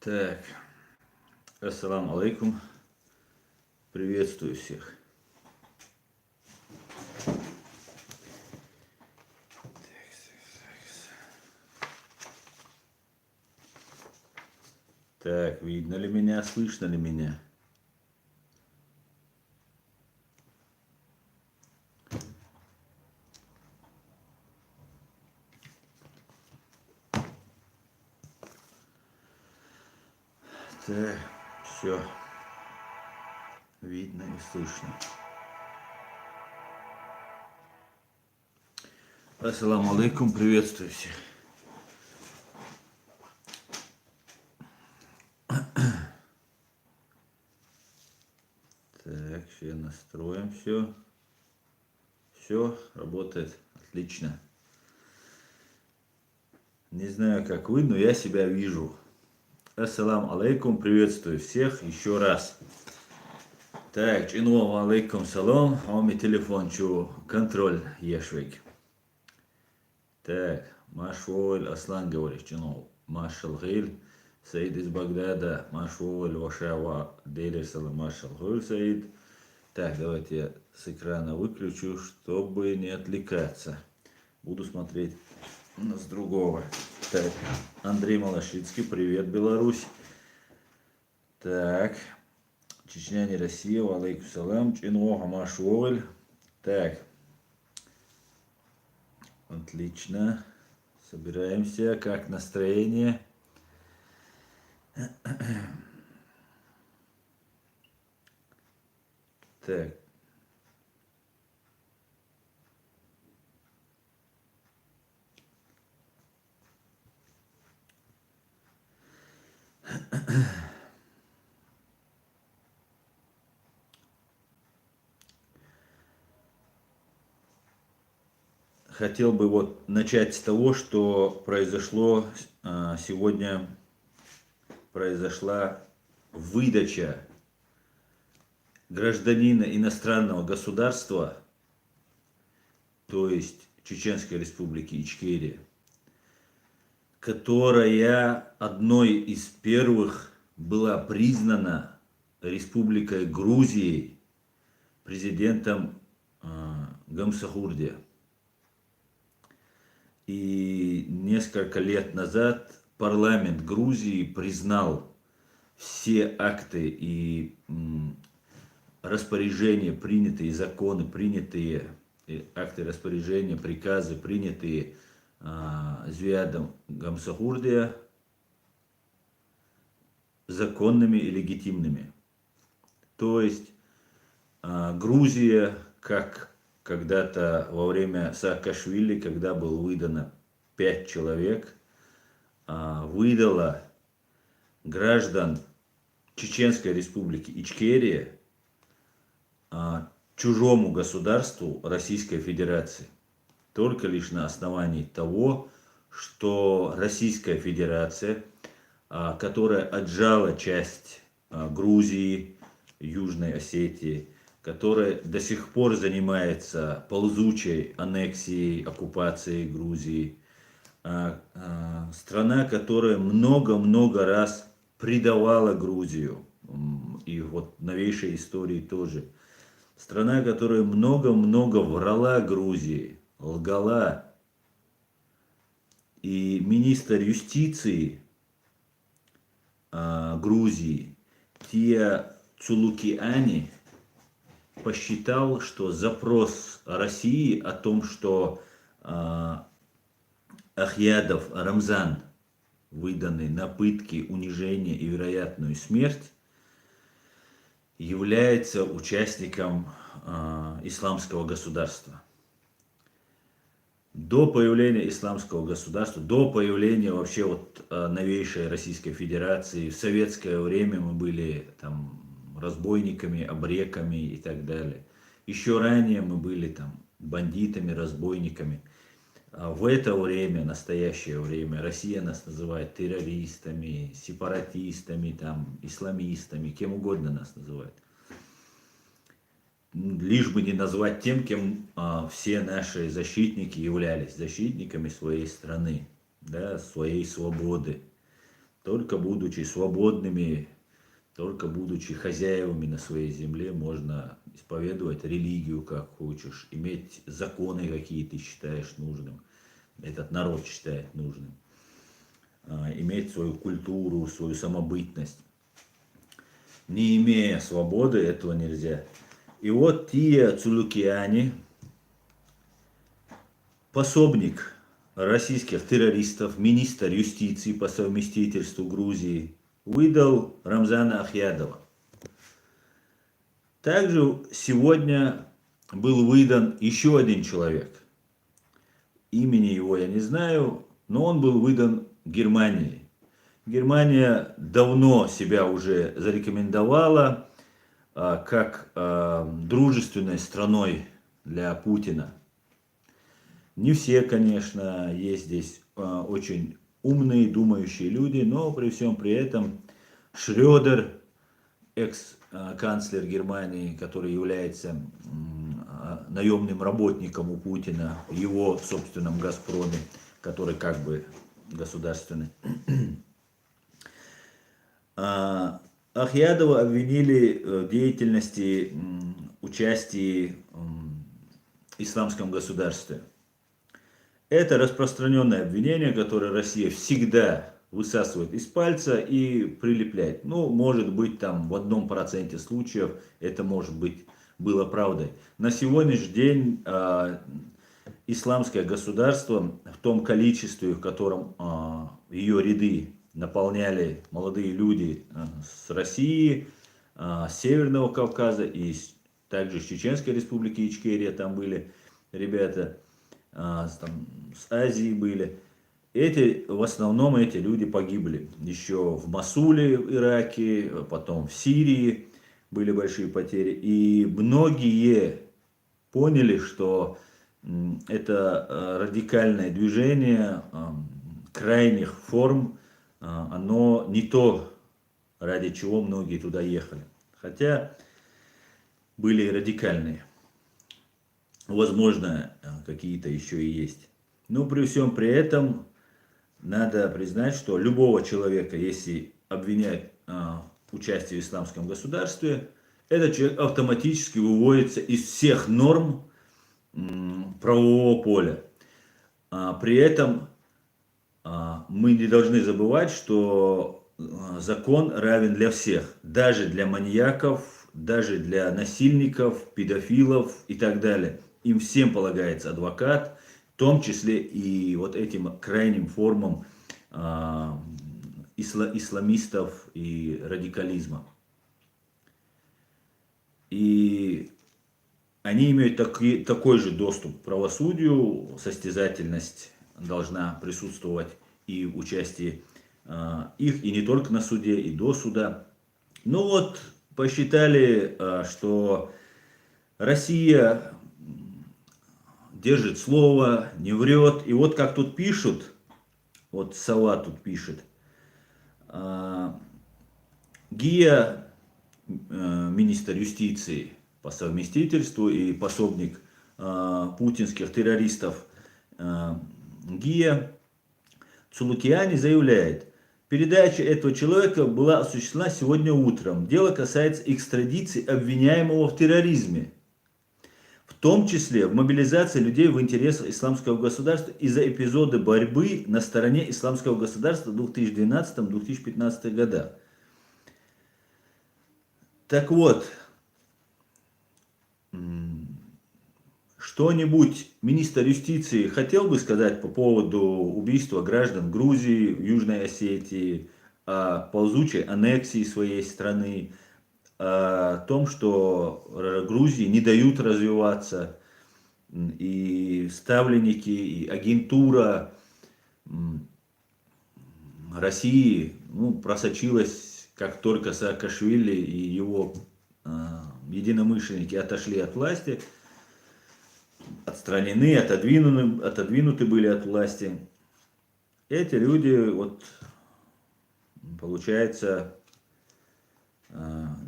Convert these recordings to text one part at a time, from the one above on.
Так, ассаламу алейкум, приветствую всех. Так, видно ли меня, слышно ли меня? Так, все, видно и слышно. Ассаламу алейкум, приветствую всех. Так, все настроим, все. Все работает отлично. Не знаю, как вы, но я себя вижу. Ассаламу алейкум, приветствую всех еще раз. Так, чинову алейкум салам, а у меня телефон, чу, контроль ешвик. Так, Машволь Аслан говорит, чинов, Машал Гиль, Саид из Багдада, Машволь Вашава, Дейли Салам Машал Гиль Саид. Так, давайте я с экрана выключу, чтобы не отвлекаться. Буду смотреть с другого. Так, Андрей Малашицкий, привет, Беларусь. Так, Чечня не Россия, алейкум салам, Чинова Машволь. Так, отлично. Собираемся. Как настроение? Так. Хотел бы вот начать с того, что произошло сегодня. Произошла выдача гражданина иностранного государства, то есть Чеченской Республики Ичкерия, которая одной из первых была признана Республикой Грузии президентом Гамсахурди. И несколько лет назад парламент Грузии признал все акты и распоряжения, принятые законы, принятые акты распоряжения, приказы, принятые Зиадом Гамсахурдия, законными и легитимными. То есть Грузия, как когда-то во время Саакашвили, когда было выдано 5 человек, выдала граждан Чеченской Республики Ичкерия чужому государству Российской Федерации. Только лишь на основании того, что Российская Федерация, которая отжала часть Грузии, Южной Осетии, которая до сих пор занимается ползучей аннексией, оккупацией Грузии, страна, которая много-много раз предавала Грузию, и вот в новейшей истории тоже. Страна, которая много-много врала Грузии, лгала. И министр юстиции Грузии Тия Цулукиани посчитал, что запрос России о том, что Ахьядов Рамзан, выданный на пытки, унижение и вероятную смерть, является участником исламского государства. До появления исламского государства, до появления вообще вот новейшей Российской Федерации, в советское время мы были там разбойниками, абреками и так далее. Еще ранее мы были там бандитами, разбойниками. В это время, настоящее время, Россия нас называет террористами, сепаратистами, там, исламистами, кем угодно нас называет. Лишь бы не назвать тем, кем все наши защитники являлись, защитниками своей страны, да, своей свободы. только будучи свободными, только будучи хозяевами на своей земле, можно исповедовать религию, как хочешь, иметь законы, какие ты считаешь нужным, этот народ считает нужным, иметь свою культуру, свою самобытность. Не имея свободы, этого нельзя. И вот Тия Цулукиани, пособник российских террористов, министр юстиции по совместительству Грузии, выдал Рамзана Ахьядова. Также сегодня был выдан еще один человек. Имени его я не знаю, но он был выдан Германией. Германия давно себя уже зарекомендовала как дружественной страной для Путина. Не все, конечно, есть здесь очень умные, думающие люди, но при всем при этом Шрёдер, экс-канцлер Германии, который является наемным работником у Путина, в его собственном «Газпроме», который как бы государственный. Ахьядова обвинили в деятельности, участии в исламском государстве. Это распространенное обвинение, которое Россия всегда высасывает из пальца и прилепляет. Ну, может быть, там в 1% случаев это может быть было правдой. На сегодняшний день исламское государство в том количестве, в котором ее ряды наполняли молодые люди с России, с Северного Кавказа и также с Чеченской республики Ичкерия, там были ребята, там, с Азии были. В основном эти люди погибли. Еще в Мосуле, в Ираке, потом в Сирии были большие потери. И многие поняли, что это радикальное движение крайних форм, оно не то, ради чего многие туда ехали. Хотя были радикальные. Возможно, какие-то еще и есть. Но при всем при этом надо признать, что любого человека, если обвинять в участии в исламском государстве, этот человек автоматически выводится из всех норм правового поля. При этом мы не должны забывать, что закон равен для всех, даже для маньяков, даже для насильников, педофилов и так далее. Им всем полагается адвокат, в том числе и вот этим крайним формам исламистов и радикализма. И они имеют такой же доступ к правосудию, состязательность должна присутствовать и в участии их, и не только на суде, и до суда. Ну вот, посчитали, что Россия держит слово, не врет. И вот как тут пишут, вот Сова тут пишет, Гия, министр юстиции по совместительству и пособник путинских террористов, Гия Цулукиани заявляет: передача этого человека была осуществлена сегодня утром. Дело касается экстрадиции обвиняемого в терроризме, в том числе в мобилизации людей в интересах исламского государства из-за эпизода борьбы на стороне исламского государства в 2012-2015 годах. Так вот, что-нибудь министр юстиции хотел бы сказать по поводу убийства граждан Грузии, Южной Осетии, о ползучей аннексии своей страны, о том, что Грузии не дают развиваться, и ставленники, и агентура России просочилась, как только Саакашвили и его единомышленники отошли от власти, отстранены, отодвинуты были от власти. Эти люди, вот, получается,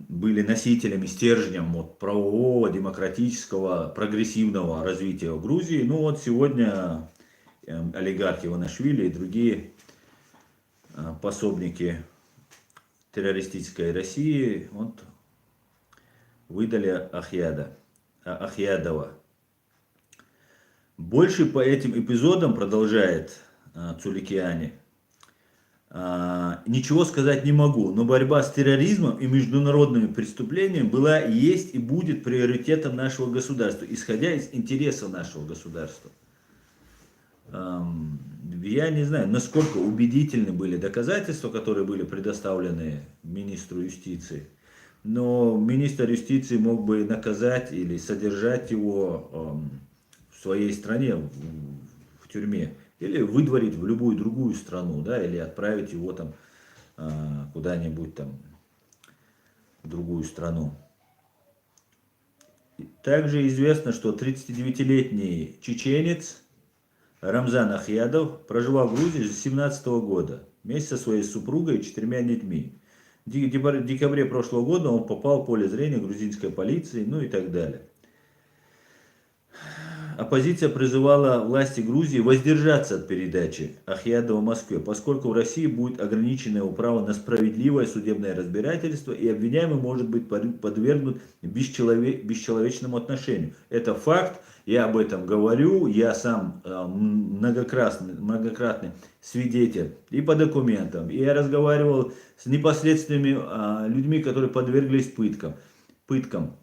были носителями, стержнем вот, правового, демократического, прогрессивного развития в Грузии. Ну вот сегодня олигархи Иванишвили и другие пособники террористической России вот, выдали Ахьядова. Больше по этим эпизодам, продолжает Цуликиани, ничего сказать не могу, но борьба с терроризмом и международными преступлениями была, есть и будет приоритетом нашего государства, исходя из интересов нашего государства. Я не знаю, насколько убедительны были доказательства, которые были предоставлены министру юстиции, но министр юстиции мог бы наказать или содержать его в своей стране, в тюрьме, или выдворить в любую другую страну, да, или отправить его там куда-нибудь там в другую страну. Также известно, что 39-летний чеченец Рамзан Ахьядов проживал в Грузии с 2017 года вместе со своей супругой и 4 детьми. В декабре прошлого года он попал в поле зрения грузинской полиции, ну и так далее. Оппозиция призывала власти Грузии воздержаться от передачи Ахьядова Москве, поскольку в России будет ограниченное право на справедливое судебное разбирательство, и обвиняемый может быть подвергнут бесчеловечному отношению. Это факт, я об этом говорю, я сам многократный свидетель и по документам, и я разговаривал с непосредственными людьми, которые подверглись пыткам.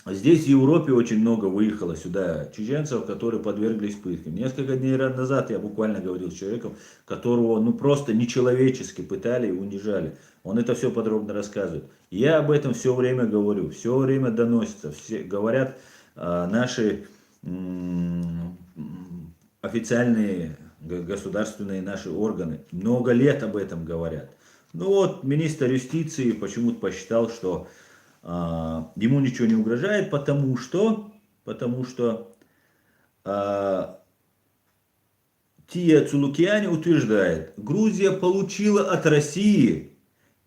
Здесь в Европе очень много выехало сюда чеченцев, которые подверглись пыткам. Несколько дней назад я буквально говорил с человеком, которого просто нечеловечески пытали и унижали. Он это все подробно рассказывает. Я об этом все время говорю, все время доносится, говорят наши официальные государственные наши органы. Много лет об этом говорят. Ну вот, министр юстиции почему-то посчитал, что ему ничего не угрожает, потому что Тия Цулукиани утверждает, Грузия получила от России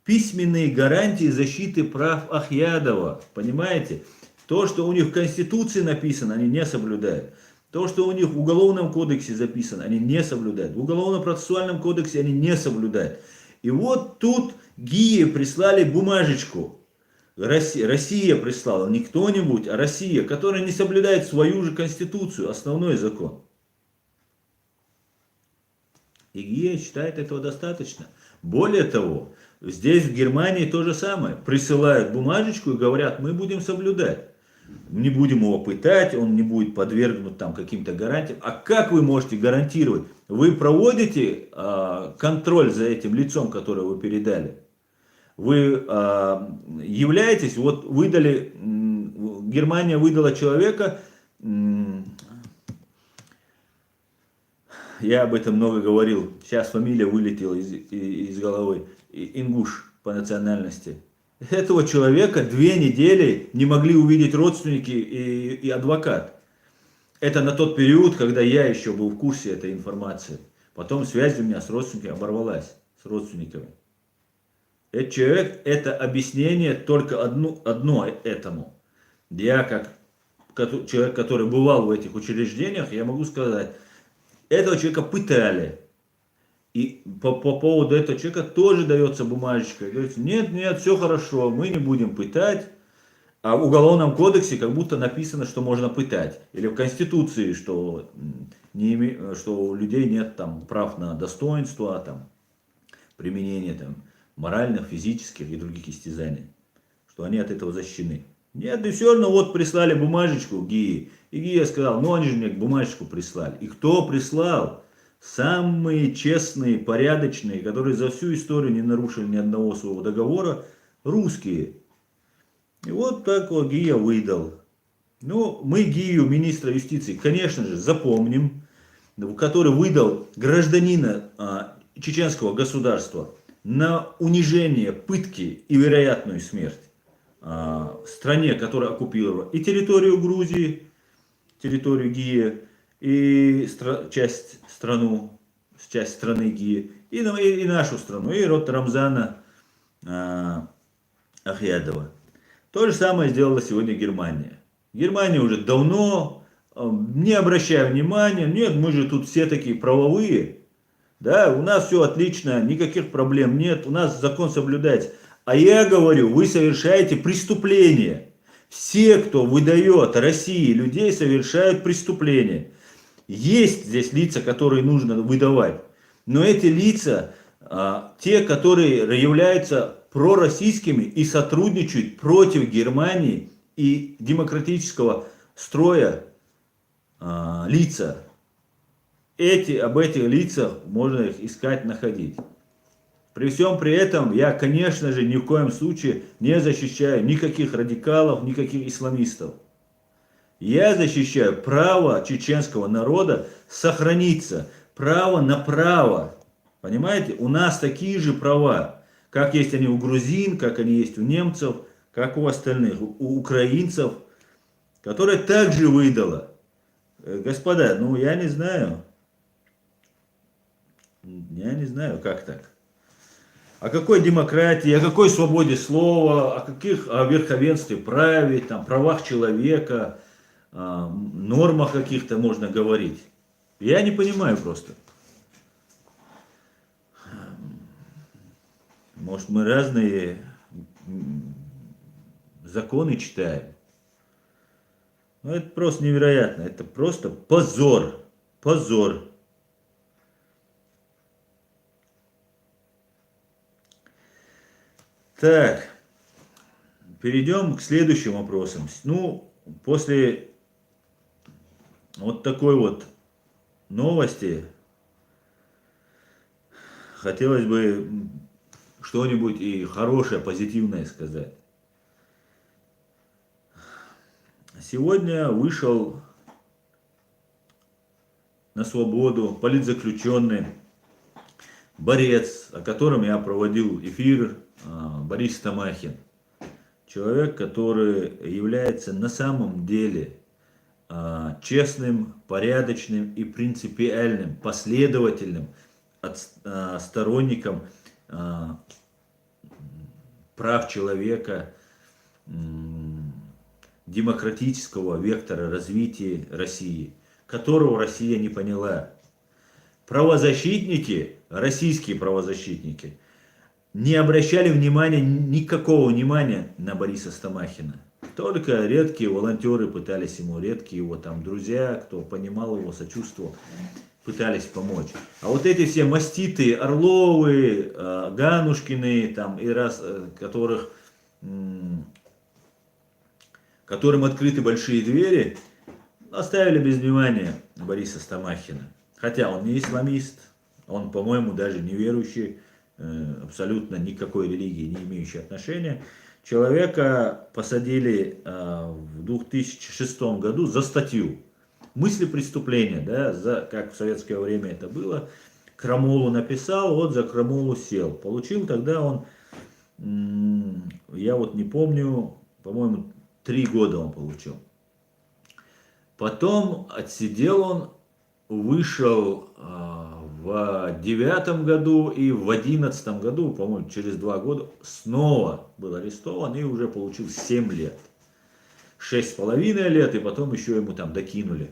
письменные гарантии защиты прав Ахьядова. Понимаете? То, что у них в Конституции написано, они не соблюдают. То, что у них в Уголовном кодексе записано, они не соблюдают. В Уголовно-процессуальном кодексе они не соблюдают. И вот тут ГИИ прислали бумажечку. Россия прислала, не кто-нибудь, а Россия, которая не соблюдает свою же Конституцию, основной закон. И ГИА считает этого достаточно. Более того, здесь в Германии то же самое. Присылают бумажечку и говорят, мы будем соблюдать. Не будем его пытать, он не будет подвергнут там каким-то гарантиям. А как вы можете гарантировать? Вы проводите контроль за этим лицом, которое вы передали? Вы являетесь, вот выдали, Германия выдала человека, я об этом много говорил, сейчас фамилия вылетела из головы, ингуш по национальности. Этого человека 2 недели не могли увидеть родственники и адвокат. Это на тот период, когда я еще был в курсе этой информации. Потом связь у меня с родственниками оборвалась, с родственниками. Этот человек, это объяснение только одно этому. Я как человек, который бывал в этих учреждениях, я могу сказать, этого человека пытали. И по поводу этого человека тоже дается бумажечка. Говорится, нет, все хорошо, мы не будем пытать. А в Уголовном кодексе как будто написано, что можно пытать. Или в Конституции, что у людей нет там прав на достоинство, там, применение там, моральных, физических и других истязаний. Что они от этого защищены. Нет, и все равно вот прислали бумажечку ГИИ. И ГИИ сказал, ну они же мне бумажечку прислали. И кто прислал? Самые честные, порядочные, которые за всю историю не нарушили ни одного своего договора, русские. И вот так вот ГИА выдал. Ну, мы ГИЮ, министра юстиции, конечно же, запомним, который выдал гражданина чеченского государства на унижение, пытки и вероятную смерть стране, которая оккупировала и территорию Грузии, территорию ГИА, и часть страны ГИА, и нашу страну, и род Рамзана Ахьядова. То же самое сделала сегодня Германия. Германия уже давно, не обращая внимания, нет, мы же тут все такие правовые, Да, у нас все отлично, никаких проблем нет, у нас закон соблюдается. А я говорю, вы совершаете преступление. Все, кто выдает России людей, совершают преступление. Есть здесь лица, которые нужно выдавать. Но эти лица, те, которые являются пророссийскими и сотрудничают против Германии и демократического строя лица. Об этих лицах можно их искать, находить. При всем при этом я, конечно же, ни в коем случае не защищаю никаких радикалов, никаких исламистов. Я защищаю право чеченского народа сохраниться, право на право. Понимаете? У нас такие же права, как есть они у грузин, как они есть у немцев, как у остальных, у украинцев, которые также выдала. Господа, ну я не знаю, как так. О какой демократии, о какой свободе слова, о верховенстве праве, там, правах человека, нормах каких-то можно говорить. Я не понимаю просто. Может, мы разные законы читаем. Ну, это просто невероятно. Это просто позор. Позор. Так, перейдем к следующим вопросам. Ну, после вот такой вот новости хотелось бы что-нибудь и хорошее, позитивное сказать. Сегодня вышел на свободу политзаключенный, борец, о котором я проводил эфир, Борис Стамахин. Человек, который является на самом деле честным, порядочным и принципиальным, последовательным сторонником прав человека, демократического вектора развития России, которого Россия не поняла. Правозащитники, российские правозащитники, не обращали никакого внимания на Бориса Стамахина. Только редкие волонтеры пытались ему, редкие его там друзья, кто понимал его, сочувствовал, пытались помочь. А вот эти все маститые Орловы, Ганушкины, там, которым открыты большие двери, оставили без внимания Бориса Стамахина. Хотя он не исламист, он, по-моему, даже не верующий, абсолютно никакой религии не имеющий отношения. Человека посадили в 2006 году за статью «Мысли преступления», да, как в советское время это было. Крамолу написал, вот за крамолу сел. Получил тогда он, я вот не помню, по-моему, 3 года он получил. Потом отсидел он, вышел в 2009 году и в 2011 году, по-моему, через 2 года, снова был арестован и уже получил 7 лет. 6,5 лет, и потом еще ему там докинули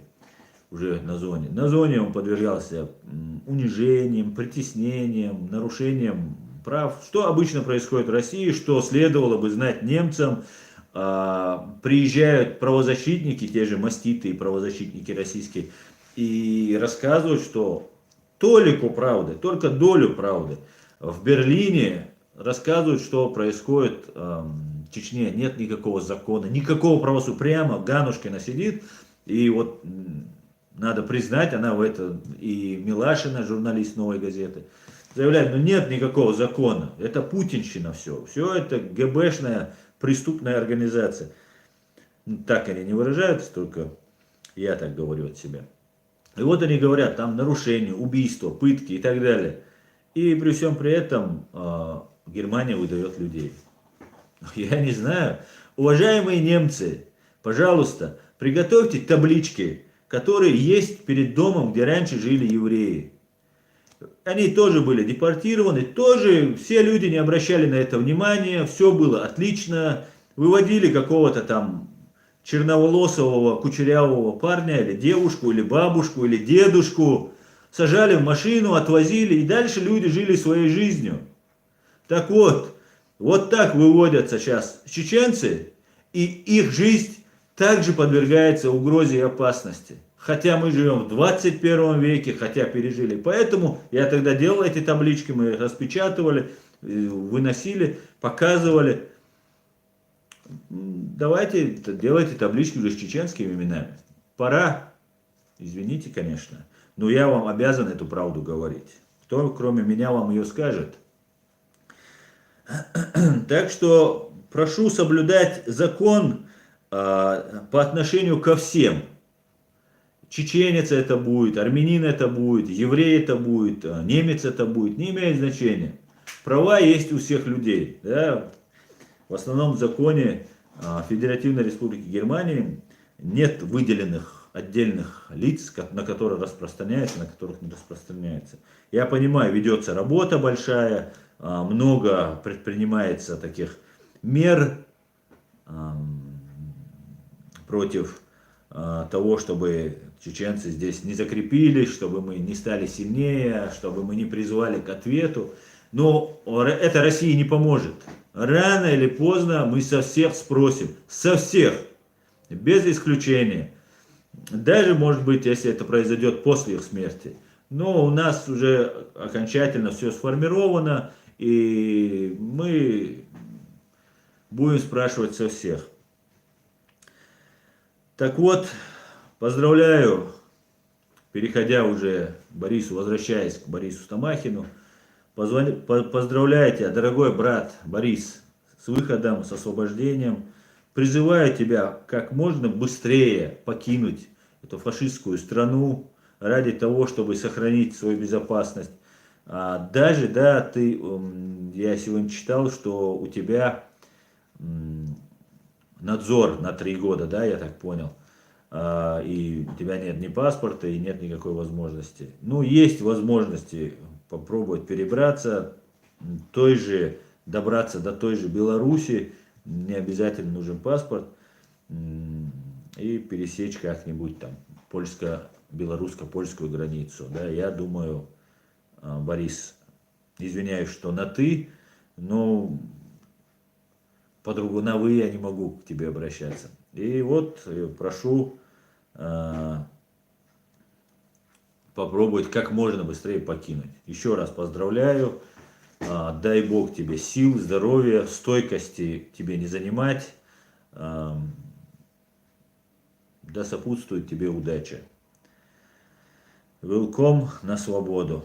уже на зоне. На зоне он подвергался унижениям, притеснениям, нарушениям прав. Что обычно происходит в России, что следовало бы знать немцам. Приезжают правозащитники, те же маститые правозащитники российские, и рассказывают, что толику правды, только долю правды. В Берлине рассказывают, что происходит в Чечне, нет никакого закона, никакого правосудия. Прямо Ганушкина сидит, и вот надо признать, она в это, и Милашина, журналист «Новой газеты», заявляет, ну нет никакого закона, это путинщина все, все это ГБшная преступная организация. Ну, так они не выражаются, только я так говорю от себя. И вот они говорят, там нарушения, убийства, пытки и так далее. И при всем при этом Германия выдает людей. Я не знаю. Уважаемые немцы, пожалуйста, приготовьте таблички, которые есть перед домом, где раньше жили евреи. Они тоже были депортированы, тоже все люди не обращали на это внимания, все было отлично. Выводили какого-то там черноволосого, кучерявого парня, или девушку, или бабушку, или дедушку. сажали в машину, отвозили, и дальше люди жили своей жизнью. Так вот, вот так выводятся сейчас чеченцы, и их жизнь также подвергается угрозе и опасности. Хотя мы живем в 21 веке, хотя пережили. Поэтому я тогда делал эти таблички, мы их распечатывали, выносили, показывали. Давайте делайте таблички уже с чеченскими именами. Пора, извините, конечно, но я вам обязан эту правду говорить. Кто, кроме меня, вам ее скажет? Так что прошу соблюдать закон по отношению ко всем. Чеченец это будет, армянин это будет, еврей это будет, немец это будет, не имеет значения. Права есть у всех людей. Да? В основном в законе Федеративной Республики Германии нет выделенных отдельных лиц, на которые распространяется, на которых не распространяется. Я понимаю, ведется работа большая, много предпринимается таких мер против того, чтобы чеченцы здесь не закрепились, чтобы мы не стали сильнее, чтобы мы не призвали к ответу. Но это России не поможет. Рано или поздно мы со всех спросим. Со всех. Без исключения. Даже, может быть, если это произойдет после их смерти. Но у нас уже окончательно все сформировано. И мы будем спрашивать со всех. Так вот, поздравляю, переходя уже к Борису, возвращаясь к Борису Стамахину, поздравляю тебя, дорогой брат Борис, с выходом, с освобождением. Призываю тебя как можно быстрее покинуть эту фашистскую страну ради того, чтобы сохранить свою безопасность. Даже, да, я сегодня читал, что у тебя надзор на 3 года, да, я так понял. И у тебя нет ни паспорта, и нет никакой возможности. Ну, есть возможности попробовать перебраться, добраться до той же Беларуси, не обязательно нужен паспорт, и пересечь как-нибудь там белорусско-польскую границу. Да, я думаю, Борис, извиняюсь, что на ты, но по-другому на вы я не могу к тебе обращаться. И вот прошу попробовать как можно быстрее покинуть. Еще раз поздравляю. Дай Бог тебе сил, здоровья, стойкости тебе не занимать. Да сопутствует тебе удача. Welcome на свободу.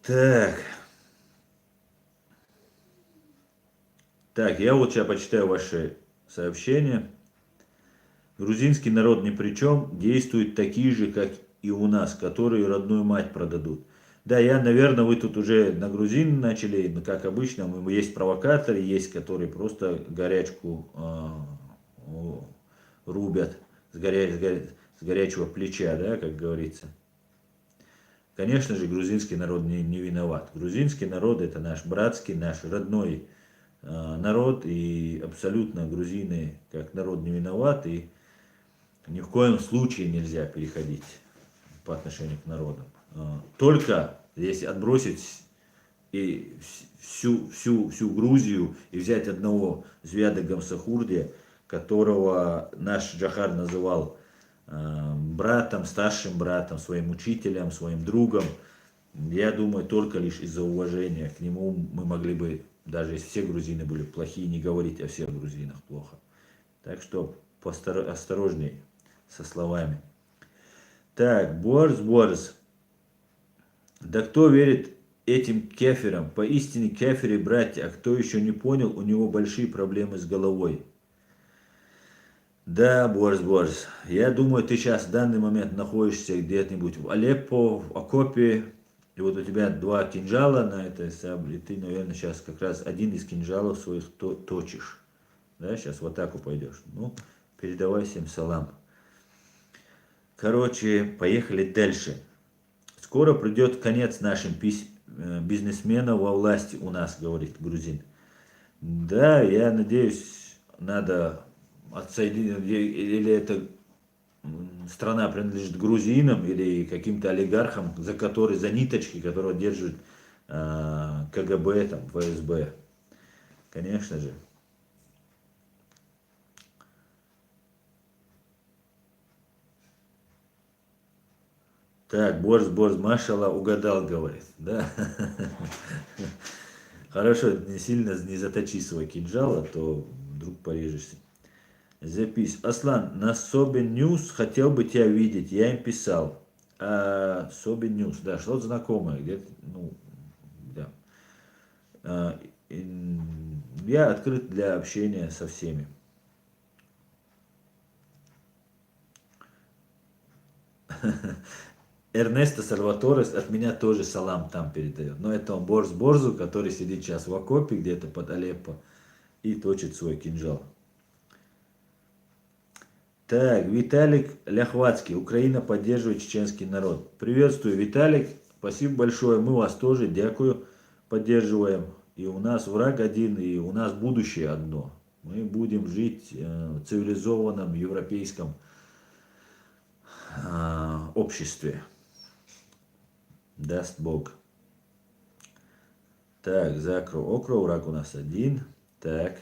Так, я вот сейчас почитаю ваши сообщения. Грузинский народ ни при чем, действуют такие же, как и у нас, которые родную мать продадут. Да, наверное, вы тут уже на грузин начали, как обычно, есть провокаторы, есть, которые просто горячку рубят с горячего плеча, да, как говорится. Конечно же, грузинский народ не виноват. Грузинский народ это наш братский, наш родной народ, и абсолютно грузины как народ не виноват, и ни в коем случае нельзя переходить по отношению к народам. Только если отбросить и всю Грузию и взять одного Звяда Гамсахурди, которого наш Джахар называл братом, старшим братом, своим учителем, своим другом. Я думаю, только лишь из-за уважения к нему мы могли бы, даже если все грузины были плохие, не говорить о всех грузинах плохо. Так что осторожней со словами. Так, Борс. Да кто верит этим кеферам? Поистине кеферы, братья, а кто еще не понял, у него большие проблемы с головой. Да, Борс. Я думаю, ты сейчас в данный момент находишься где-нибудь в Алеппо, в окопе, и вот у тебя 2 кинжала на этой сабле, и ты, наверное, сейчас как раз один из кинжалов своих точишь. Да, сейчас в атаку пойдешь. Ну, передавай всем салам. Короче, поехали дальше. Скоро придет конец нашим бизнесменам во власти у нас, говорит грузин. Да, я надеюсь, надо отсоединить, или эта страна принадлежит грузинам или каким-то олигархам, за ниточки, которые держат КГБ, там, ФСБ. Конечно же. Так, борс, машалла, угадал, говорит. Да? Хорошо, не сильно не заточи свой кинжал, а то вдруг порежешься. Запись. Аслан, на Собин Ньюс хотел бы тебя видеть, я им писал. Собин Ньюс, да, что-то знакомое, где-то, ну, да. Я открыт для общения со всеми. Эрнесто Сальваторес от меня тоже салам там передает. Но это он Борзу, который сидит сейчас в окопе где-то под Алеппо и точит свой кинжал. Так, Виталик Ляхватский. Украина поддерживает чеченский народ. Приветствую, Виталик. Спасибо большое. Мы вас тоже, дякую, поддерживаем. И у нас враг один, и у нас будущее одно. Мы будем жить в цивилизованном европейском обществе. Даст Бог. Так, Закро Окро, враг у нас один. Так.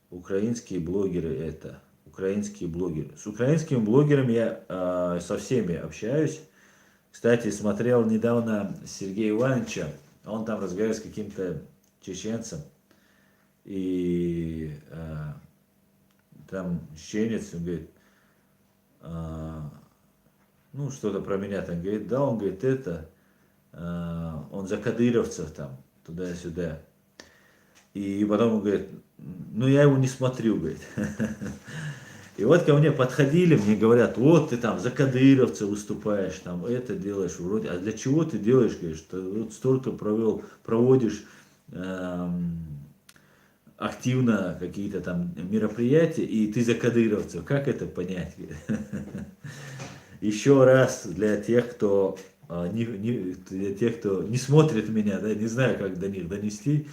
Украинские блогеры это. Украинские блогеры. С украинскими блогерами я со всеми общаюсь. Кстати, смотрел недавно Сергея Ивановича. Он там разговаривает с каким-то чеченцем. И там чеченец, он говорит, ну, что-то про меня там говорит, да, он говорит, он за кадыровцев там, туда-сюда. И потом он говорит, ну, я его не смотрю, говорит. И вот ко мне подходили, мне говорят, вот ты там за кадыровца выступаешь, там это делаешь, вроде, а для чего ты делаешь, говоришь, что вот столько проводишь активно какие-то там мероприятия, и ты за кадыровцев, как это понять? Еще раз для тех, кто не смотрит меня, да, не знаю, как до них донести,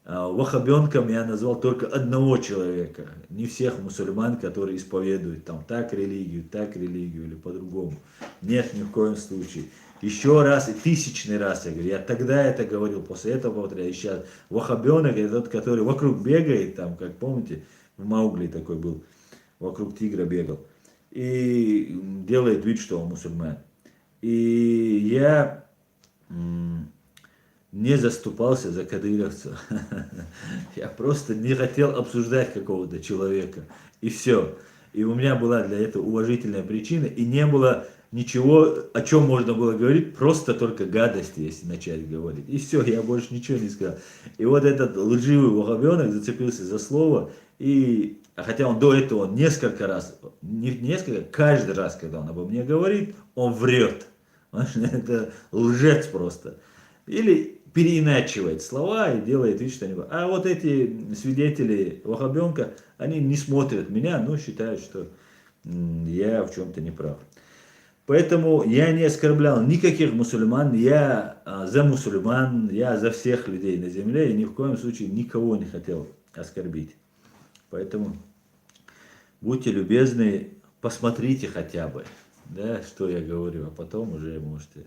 ваххабенком я назвал только одного человека, не всех мусульман, которые исповедуют там так религию или по-другому. Нет, ни в коем случае. Еще раз, и тысячный раз я говорю, я тогда это говорил, после этого повторяю, сейчас ваххабенок это тот, который вокруг бегает, там, как помните, в Маугли такой был, вокруг тигра бегал, и делает вид, что он мусульман. И я не заступался за кадыровцев. Я просто не хотел обсуждать какого-то человека. И все. И у меня была для этого уважительная причина. И не было ничего, о чем можно было говорить. Просто только гадости, если начать говорить. И все, я больше ничего не сказал. И вот этот лживый ваххабенок зацепился за слово. И хотя он до этого несколько раз, каждый раз, когда он обо мне говорит, он врет. Это лжец просто. Или переиначивает слова и делает вид, что они... А вот эти свидетели ваххабенка, они не смотрят меня, но считают, что я в чем-то не прав. Поэтому я не оскорблял никаких мусульман, я за мусульман, я за всех людей на земле, и ни в коем случае никого не хотел оскорбить. Поэтому будьте любезны, посмотрите хотя бы, да, что я говорю, а потом уже можете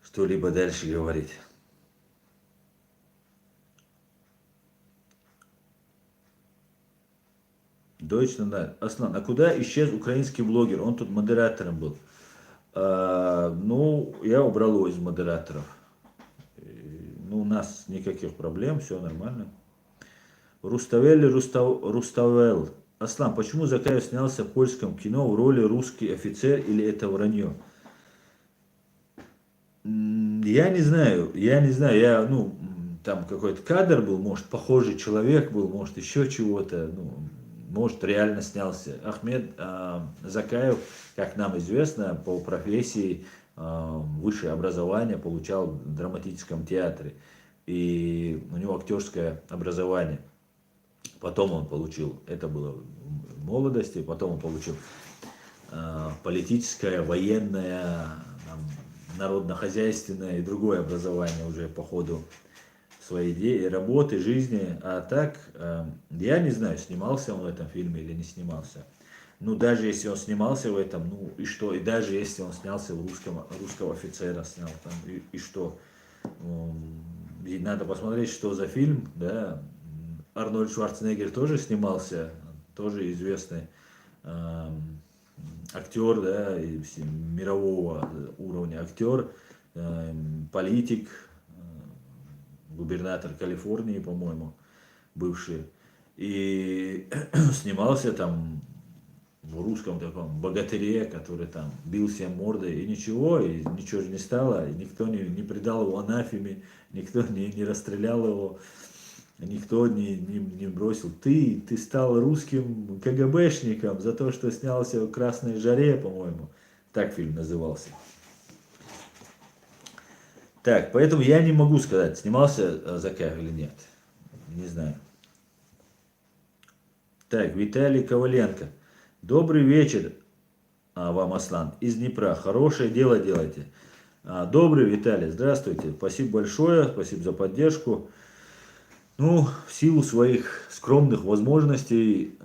что-либо дальше говорить. Deutschland, Аслан, а куда исчез украинский блогер? Он тут модератором был. Ну, я убрал его из модераторов. Ну, у нас никаких проблем, все нормально. Руставел. Аслан, почему Закаев снялся в польском кино в роли русский офицер или это вранье? Я не знаю, я, ну, там какой-то кадр был, может, похожий человек был, может, еще чего-то, ну, может, реально снялся. Ахмед Закаев, как нам известно, по профессии высшее образование получал в драматическом театре, и у него актерское образование. Потом он получил, это было в молодости, потом он получил политическое, военное, народно-хозяйственное и другое образование уже по ходу своей работы, жизни. А так, я не знаю, снимался он в этом фильме или не снимался. Ну, даже если он снимался в этом, ну и что? И даже если он снялся в русского офицера снял там, и что? И надо посмотреть, что за фильм, да. Арнольд Шварценеггер тоже снимался, тоже известный актер, да, и мирового уровня актер, политик, губернатор Калифорнии, по-моему, бывший. И снимался там в русском таком богатыре, который там бил всем мордой, и ничего же не стало, и никто не предал его анафеме, никто не расстрелял его, никто не бросил. Ты стал русским КГБшником за то, что снялся в «Красной жаре», по-моему. Так фильм назывался. Так, поэтому я не могу сказать, снимался Закаев или нет. Не знаю. Так, Виталий Коваленко. Добрый вечер вам, Аслан, из Днепра. Хорошее дело делайте. Добрый, Виталий, здравствуйте. Спасибо большое, спасибо за поддержку. Ну, в силу своих скромных возможностей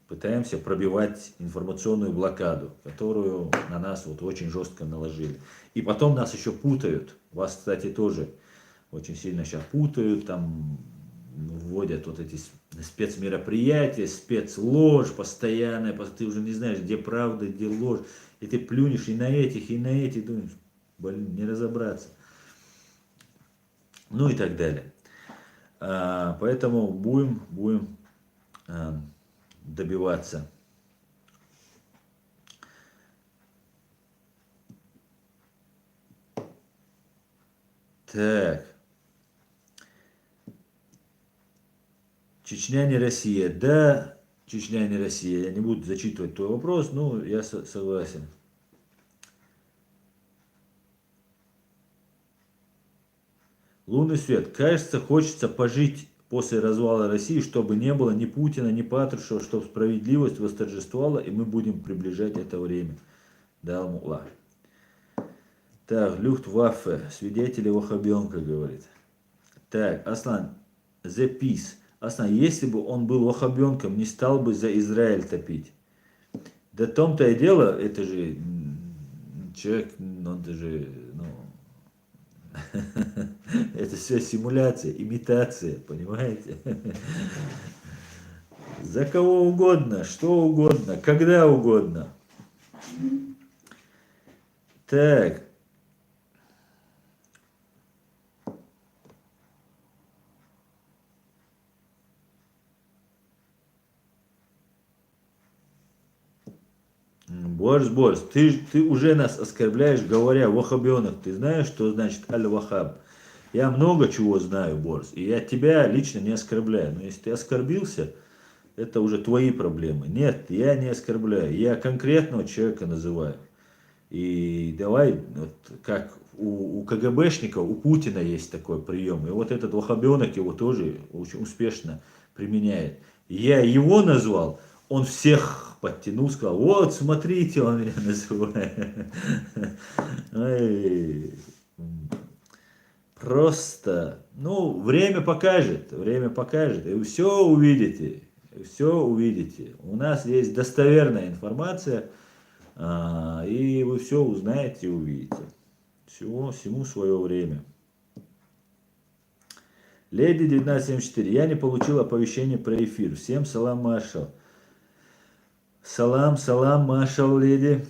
пытаемся пробивать информационную блокаду, которую на нас вот очень жестко наложили. И потом нас еще путают. Вас, кстати, тоже очень сильно сейчас путают, там вводят вот эти спецмероприятия, спецложь постоянная, ты уже не знаешь, где правда, где ложь. И ты плюнешь и на этих, думаешь, блин, не разобраться. Ну и так далее. Поэтому будем добиваться. Так. Чечня не Россия. Да, Чечня не Россия. Я не буду зачитывать твой вопрос, но я согласен. Лунный свет. Кажется, хочется пожить после развала России, чтобы не было ни Путина, ни Патрушева, чтобы справедливость восторжествовала, и мы будем приближать это время. Да, Мула. Так, Люфтваффе, свидетели Вахабенко, говорит. Так, Аслан, The Peace. Аслан, если бы он был вахабенком, не стал бы за Израиль топить. Да в том-то и дело, это же человек, ну, это же, ну, это все симуляция, имитация, понимаете? За кого угодно, что угодно, когда угодно. Так. Борс, ты уже нас оскорбляешь, говоря вахабенок. Ты знаешь, что значит аль-вахаб? Я много чего знаю, Борс, и я тебя лично не оскорбляю. Но если ты оскорбился, это уже твои проблемы. Нет, я не оскорбляю, я конкретного человека называю. И давай, вот, как у КГБшника, у Путина есть такой прием. И вот этот вахабенок его тоже очень успешно применяет. Я его назвал, он всех подтянул, сказал, вот, смотрите, он меня называет. Ой, просто, ну, время покажет, и все увидите, все увидите. У нас есть достоверная информация, и вы все узнаете и увидите. Всему свое время. Леди 1974. Я не получил оповещение про эфир. Всем салам, Машал. Салам, Машал, леди.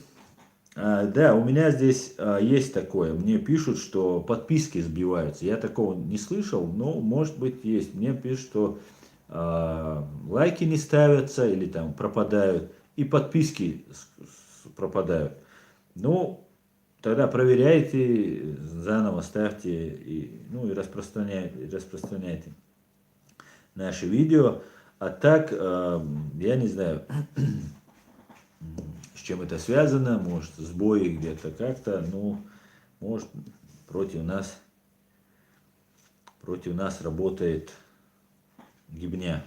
Да, у меня здесь есть такое. Мне пишут, что подписки сбиваются. Я такого не слышал, но может быть есть. Мне пишут, что лайки не ставятся или там пропадают. И подписки пропадают. Ну, тогда проверяйте, заново ставьте и распространяйте наши видео. А так, я не знаю, с чем это связано, может сбои где-то как-то, ну, может против нас работает гибня.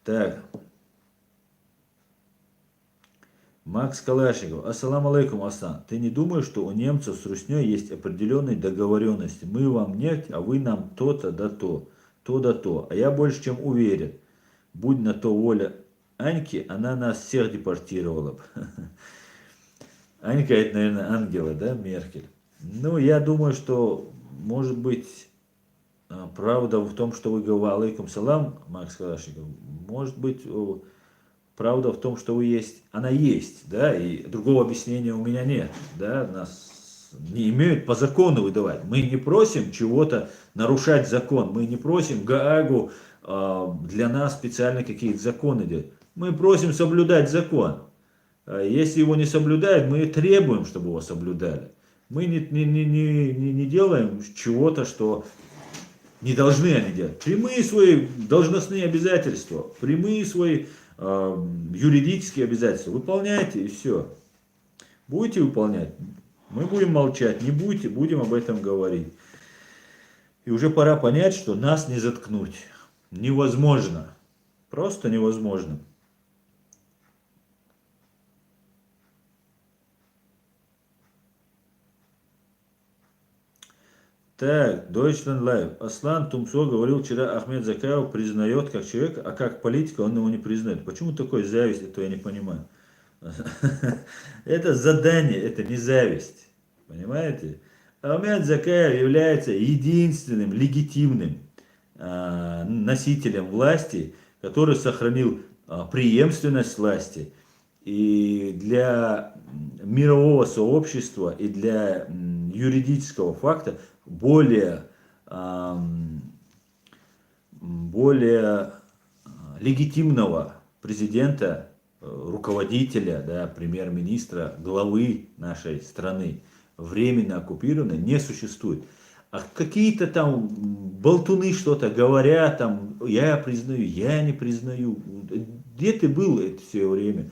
Так. Макс Калашников. Ассаламу алейкум, Асан. Ты не думаешь, что у немцев с Русней есть определенные договоренности? Мы вам нефть, а вы нам то-то да то, то да то. А я больше чем уверен, будь на то воля Аньки, она нас всех депортировала бы. Анька это, наверное, Ангела, да, Меркель? Ну, я думаю, что, может быть, правда в том, что вы говорите, алейкум салам, Макс Калашников, может быть, правда в том, что вы есть, она есть, да, и другого объяснения у меня нет, да, нас не имеют по закону выдавать. Мы не просим чего-то нарушать закон, мы не просим Гаагу для нас специально какие-то законы делать. Мы просим соблюдать закон. Если его не соблюдают, мы требуем, чтобы его соблюдали. Мы не делаем чего-то, что не должны они делать. Прямые свои должностные обязательства, прямые свои юридические обязательства выполняйте и все. Будете выполнять, мы будем молчать, не будете, будем об этом говорить. И уже пора понять, что нас не заткнуть. Невозможно. Просто невозможно. Так, Deutschland Live. Аслан Тумсо говорил вчера, Ахмед Закаев признает как человека, а как политика он его не признает. Почему такой зависть, этого я не понимаю. Это задание, это не зависть. Понимаете? Ахмед Закаев является единственным легитимным носителем власти, который сохранил преемственность власти. И для мирового сообщества, и для юридического факта более легитимного президента, руководителя, да, премьер-министра, главы нашей страны, временно оккупированной, не существует. А какие-то там болтуны что-то говорят, там, я признаю, я не признаю. Где ты был это все время?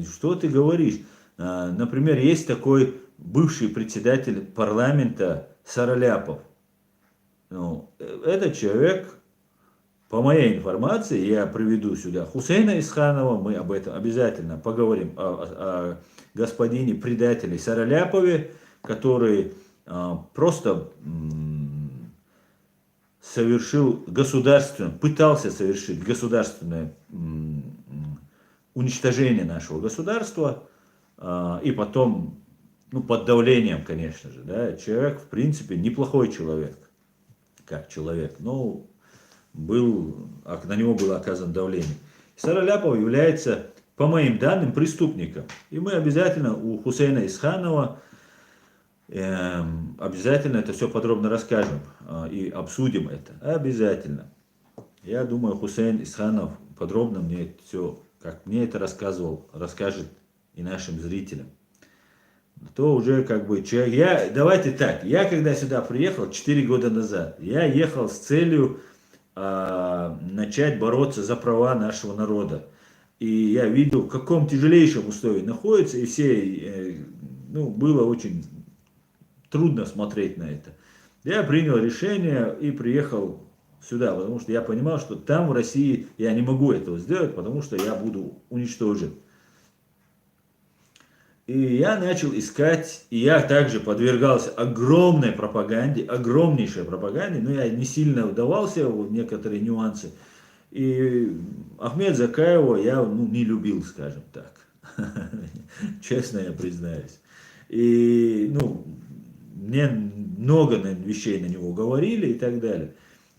Что ты говоришь? Например, есть такой бывший председатель парламента Сараляпов. Ну, этот человек, по моей информации, я приведу сюда Хусейна Исханова, мы об этом обязательно поговорим, о господине предателе Сараляпове, который просто пытался совершить государственное уничтожение нашего государства, и потом, ну, под давлением, конечно же, да, человек, в принципе, неплохой человек, как человек, но на него было оказано давление. Сараляпов является, по моим данным, преступником. И мы обязательно у Хусейна Исханова обязательно это все подробно расскажем и обсудим это. Обязательно. Я думаю, Хусейн Исханов подробно мне это все, как мне это рассказывал, расскажет и нашим зрителям. То уже как бы человек... Давайте так, я когда сюда приехал 4 года назад, я ехал с целью начать бороться за права нашего народа. И я видел, в каком тяжелейшем условии находится, и все, ну, было очень трудно смотреть на это. Я принял решение и приехал сюда, потому что я понимал, что там в России я не могу этого сделать, потому что я буду уничтожен. И я начал искать, и я также подвергался огромной пропаганде, огромнейшей пропаганде, но я не сильно вдавался в некоторые нюансы. И Ахмед Закаева я не любил, скажем так. Честно я признаюсь. И мне много вещей на него говорили и так далее.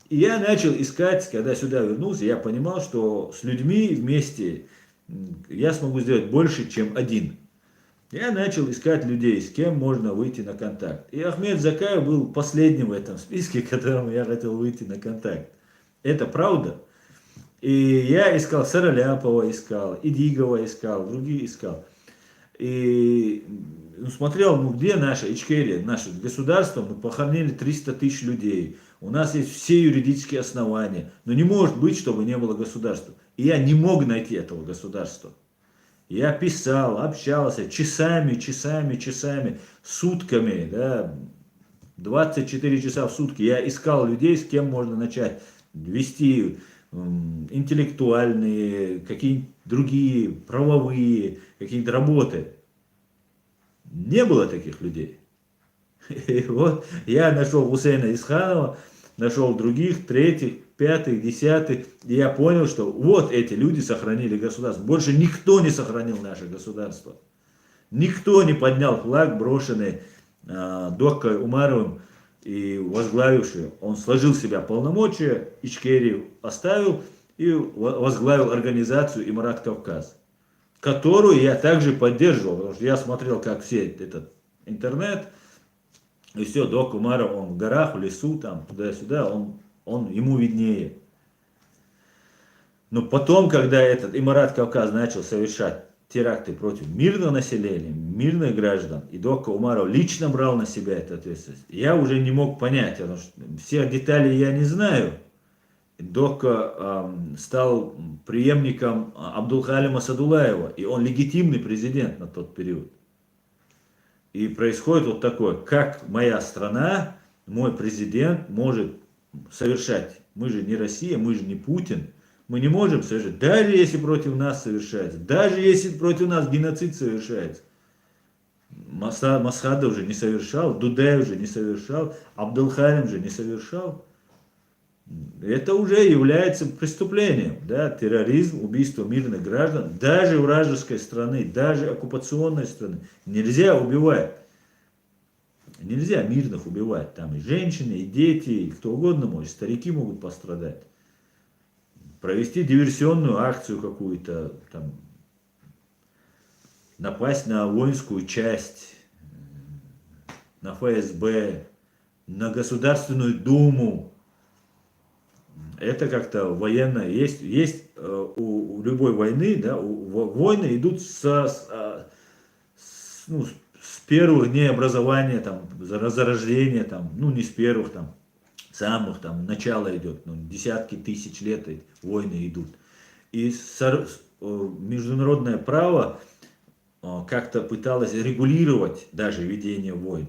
И я начал искать, когда сюда вернулся, я понимал, что с людьми вместе я смогу сделать больше, чем один. Я начал искать людей, с кем можно выйти на контакт. И Ахмед Закаев был последним в этом списке, которому я хотел выйти на контакт. Это правда. И я искал Сараляпова, искал, Идигова искал, другие искал. И смотрел, где наша Ичкерия, наше государство, мы похоронили 300 тысяч людей. У нас есть все юридические основания. Но не может быть, чтобы не было государства. И я не мог найти этого государства. Я писал, общался часами, сутками, да, 24 часа в сутки. Я искал людей, с кем можно начать вести интеллектуальные, какие другие, правовые, какие-то работы. Не было таких людей. И вот я нашел Хусейна Исханова, нашел других, третьих, пятых, десятых, и я понял, что вот эти люди сохранили государство. Больше никто не сохранил наше государство. Никто не поднял флаг, брошенный Доккой Умаровым и возглавивший. Он сложил в себя полномочия, Ичкерию оставил и возглавил организацию Имарат Кавказ, которую я также поддерживал, потому что я смотрел, как все этот интернет, и все, Док Умаров, он в горах, в лесу, там, туда-сюда, он ему виднее. Но потом, когда этот Имарат Кавказ начал совершать теракты против мирного населения, мирных граждан, и Докка Умаров лично брал на себя эту ответственность, я уже не мог понять, потому что всех деталей я не знаю. Докка стал преемником Абдулхалима Садулаева, и он легитимный президент на тот период. И происходит вот такое, как моя страна, мой президент может совершать, мы же не Россия, мы же не Путин, мы не можем совершать, даже если против нас совершается, даже если против нас геноцид совершается. Масхадов же не совершал, Дудаев же не совершал, Абдулхалим же не совершал. Это уже является преступлением, да, терроризм, убийство мирных граждан, даже вражеской страны, даже оккупационной страны. Нельзя убивать, нельзя мирных убивать, там и женщины, и дети, и кто угодно может, старики могут пострадать. Провести диверсионную акцию какую-то, там, напасть на воинскую часть, на ФСБ, на Государственную Думу. Это как-то военное. Есть у любой войны, да, войны идут с первых дней образования, там, зарождения, там, ну не с первых, там, самых, там, начало идет, ну, десятки тысяч лет войны идут. И международное право как-то пыталось регулировать даже ведение войн.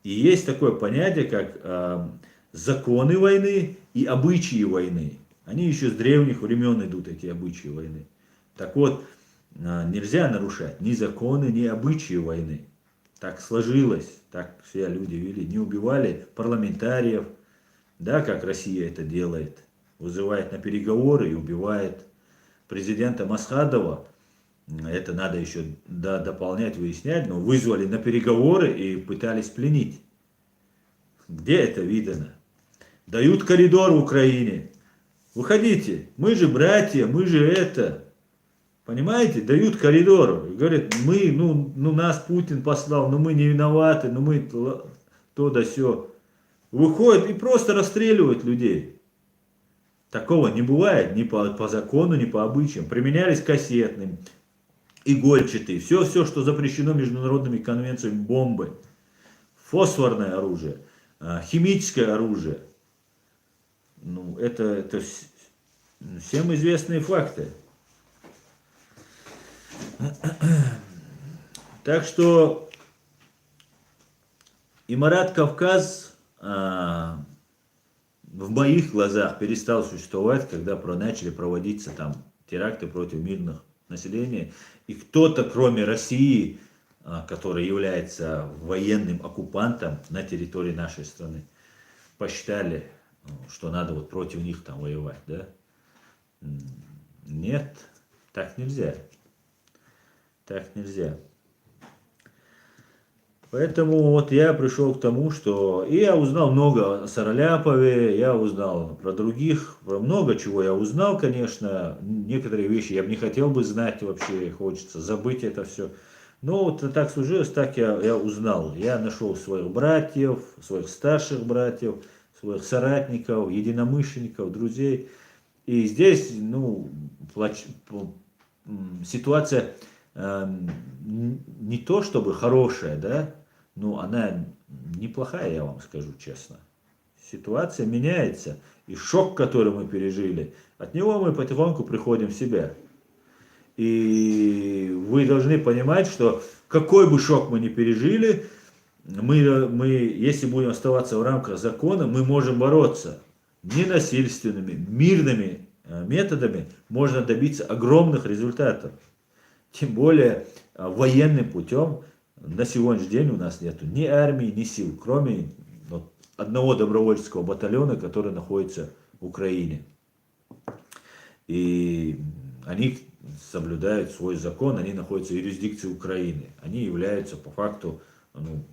И есть такое понятие, как законы войны и обычаи войны. Они еще с древних времен идут, эти обычаи войны. Так вот, нельзя нарушать ни законы, ни обычаи войны. Так сложилось, так все люди вели. Не убивали парламентариев, да, как Россия это делает. Вызывает на переговоры и убивает президента Масхадова. Это надо еще дополнять, выяснять, но вызвали на переговоры и пытались пленить. Где это видано? Дают коридор в Украине. Выходите, мы же братья, мы же это. Понимаете, дают коридор. И говорят, мы, нас Путин послал, но мы не виноваты, но мы то да сё. Выходят и просто расстреливают людей. Такого не бывает ни по закону, ни по обычаям. Применялись кассетные, игольчатые, все, что запрещено международными конвенциями, бомбы, фосфорное оружие, химическое оружие. Ну, это всем известные факты. Так что Имарат Кавказ в моих глазах перестал существовать, когда начали проводиться там теракты против мирных населения. И кто-то, кроме России, который является военным оккупантом на территории нашей страны, посчитали, что надо вот против них там воевать, да? Нет, так нельзя. Так нельзя. Поэтому вот я пришел к тому, что и я узнал много о Сараляпове, я узнал про других, про много чего я узнал, конечно. Некоторые вещи я бы не хотел бы знать вообще, хочется забыть это все. Но вот так сложилось, так я узнал. Я нашел своих братьев, своих старших братьев, своих соратников, единомышленников, друзей. И здесь, ситуация не то чтобы хорошая, да, но она неплохая, я вам скажу честно. Ситуация меняется, и шок, который мы пережили, от него мы потихоньку приходим в себя. И вы должны понимать, что какой бы шок мы ни пережили, мы, если будем оставаться в рамках закона, мы можем бороться ненасильственными, мирными методами можно добиться огромных результатов. Тем более военным путем на сегодняшний день у нас нет ни армии, ни сил, кроме вот, одного добровольческого батальона, который находится в Украине. И они соблюдают свой закон, они находятся в юрисдикции Украины. Они являются по факту ну,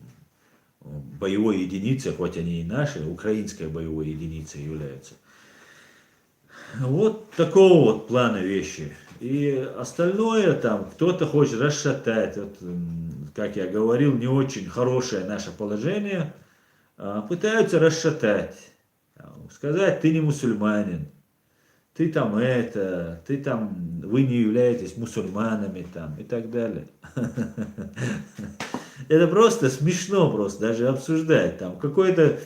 боевой единицей, хоть они и наши, украинской боевой единицей являются. Вот такого вот плана вещи. И остальное там, кто-то хочет расшатать, вот, как я говорил, не очень хорошее наше положение, пытаются расшатать, сказать, ты не мусульманин, ты там это, ты там, вы не являетесь мусульманами там и так далее. Это просто смешно просто даже обсуждать там. Какой-то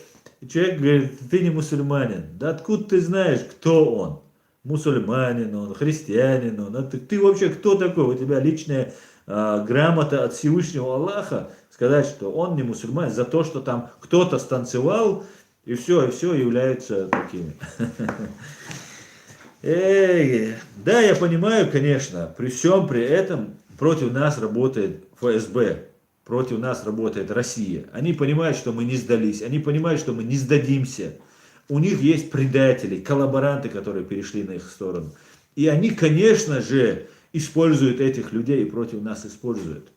человек говорит, ты не мусульманин. Да откуда ты знаешь, кто он? Мусульманин он, христианин он. А ты вообще кто такой? У тебя личная грамота от Всевышнего Аллаха сказать, что он не мусульманин за то, что там кто-то станцевал и все являются такими. Да, я понимаю, конечно, при всем при этом против нас работает ФСБ, против нас работает Россия. Они понимают, что мы не сдались, они понимают, что мы не сдадимся. У них есть предатели, коллаборанты, которые перешли на их сторону. И они, конечно же, используют этих людей и против нас используют.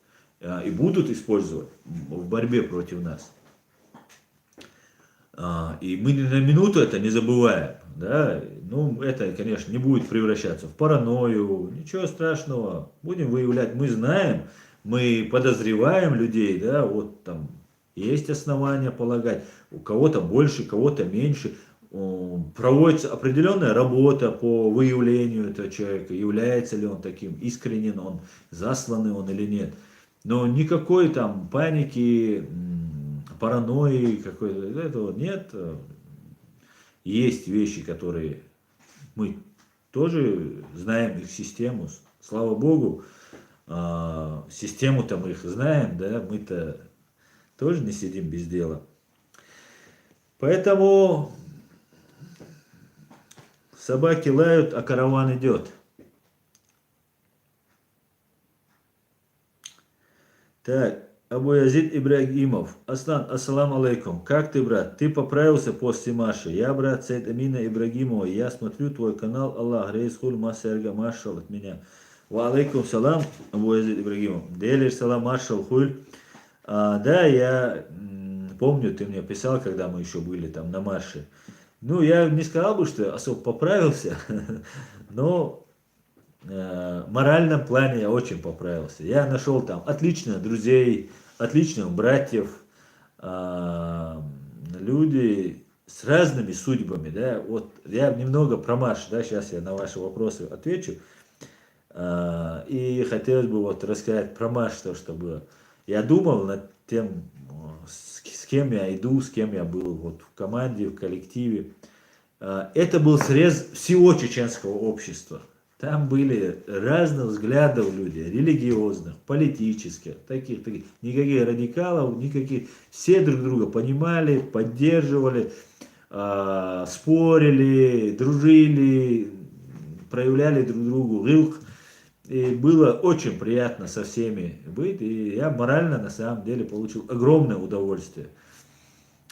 И будут использовать в борьбе против нас. И мы ни на минуту это не забываем. Да? Ну, это, конечно, не будет превращаться в паранойю, ничего страшного. Будем выявлять, мы знаем, мы подозреваем людей, да, вот там есть основания полагать, у кого-то больше, кого-то меньше. Проводится определенная работа по выявлению этого человека, является ли он таким, искренен он, засланный он или нет. Но никакой там паники, паранойи какой-то, этого нет. Есть вещи, которые мы тоже знаем их систему. Слава Богу, систему-то мы их знаем, да, мы-то тоже не сидим без дела. Поэтому собаки лают, а караван идет. Так, Абу-Язид Ибрагимов. Аслан, ассаламу алейкум. Как ты, брат? Ты поправился после Маши? Я, брат Сейд Амина Ибрагимова. Я смотрю твой канал. Аллах, рейс хуль масерга маршал от меня. Ва алейкум салам, Абу-Язид Ибрагимов. Делишь салам маршал хуль. Да, я помню, ты мне писал, когда мы еще были там на марше. Ну, я не сказал бы, что особо поправился, но в моральном плане я очень поправился. Я нашел там отличных друзей, отличных братьев, люди с разными судьбами, да, вот я немного про Маш, да, сейчас я на ваши вопросы отвечу, и хотелось бы вот рассказать про Маш, то, что было. Я думал над тем, с кем я иду, с кем я был вот в команде, в коллективе. Это был срез всего чеченского общества. Там были разных взглядов люди, религиозных, политических, таких. Никаких радикалов, никаких. Все друг друга понимали, поддерживали, спорили, дружили, проявляли друг другу рылк. И было очень приятно со всеми быть. И я морально, на самом деле, получил огромное удовольствие.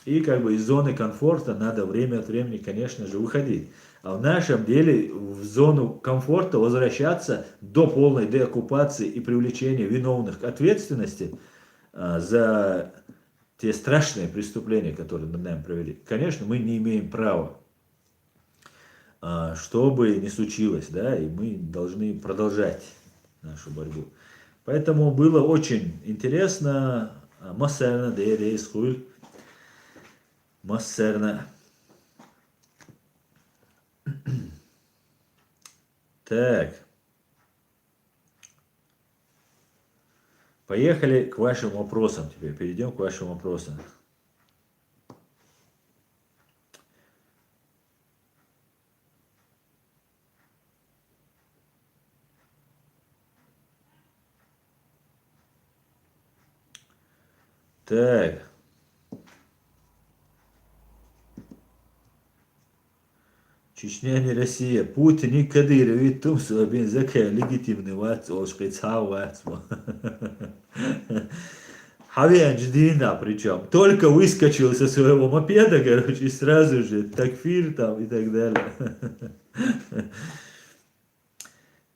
И как бы из зоны комфорта надо время от времени, конечно же, выходить. А в нашем деле в зону комфорта возвращаться до полной деоккупации и привлечения виновных к ответственности за те страшные преступления, которые над нами провели. Конечно, мы не имеем права, что бы ни случилось, да, и мы должны продолжать нашу борьбу. Поэтому было очень интересно. Массерна, Дейрейс, Хуль. Массерна. Так. Поехали к вашим вопросам теперь. Перейдем к вашим вопросам. Так. Чечня не Россия. Путин и Кадыров и Тумсо бензакая легитимный вац, олшкайца вацма. Хавиан Ждина причем. Только выскочил со своего мопеда, короче, и сразу же такфир там и так далее.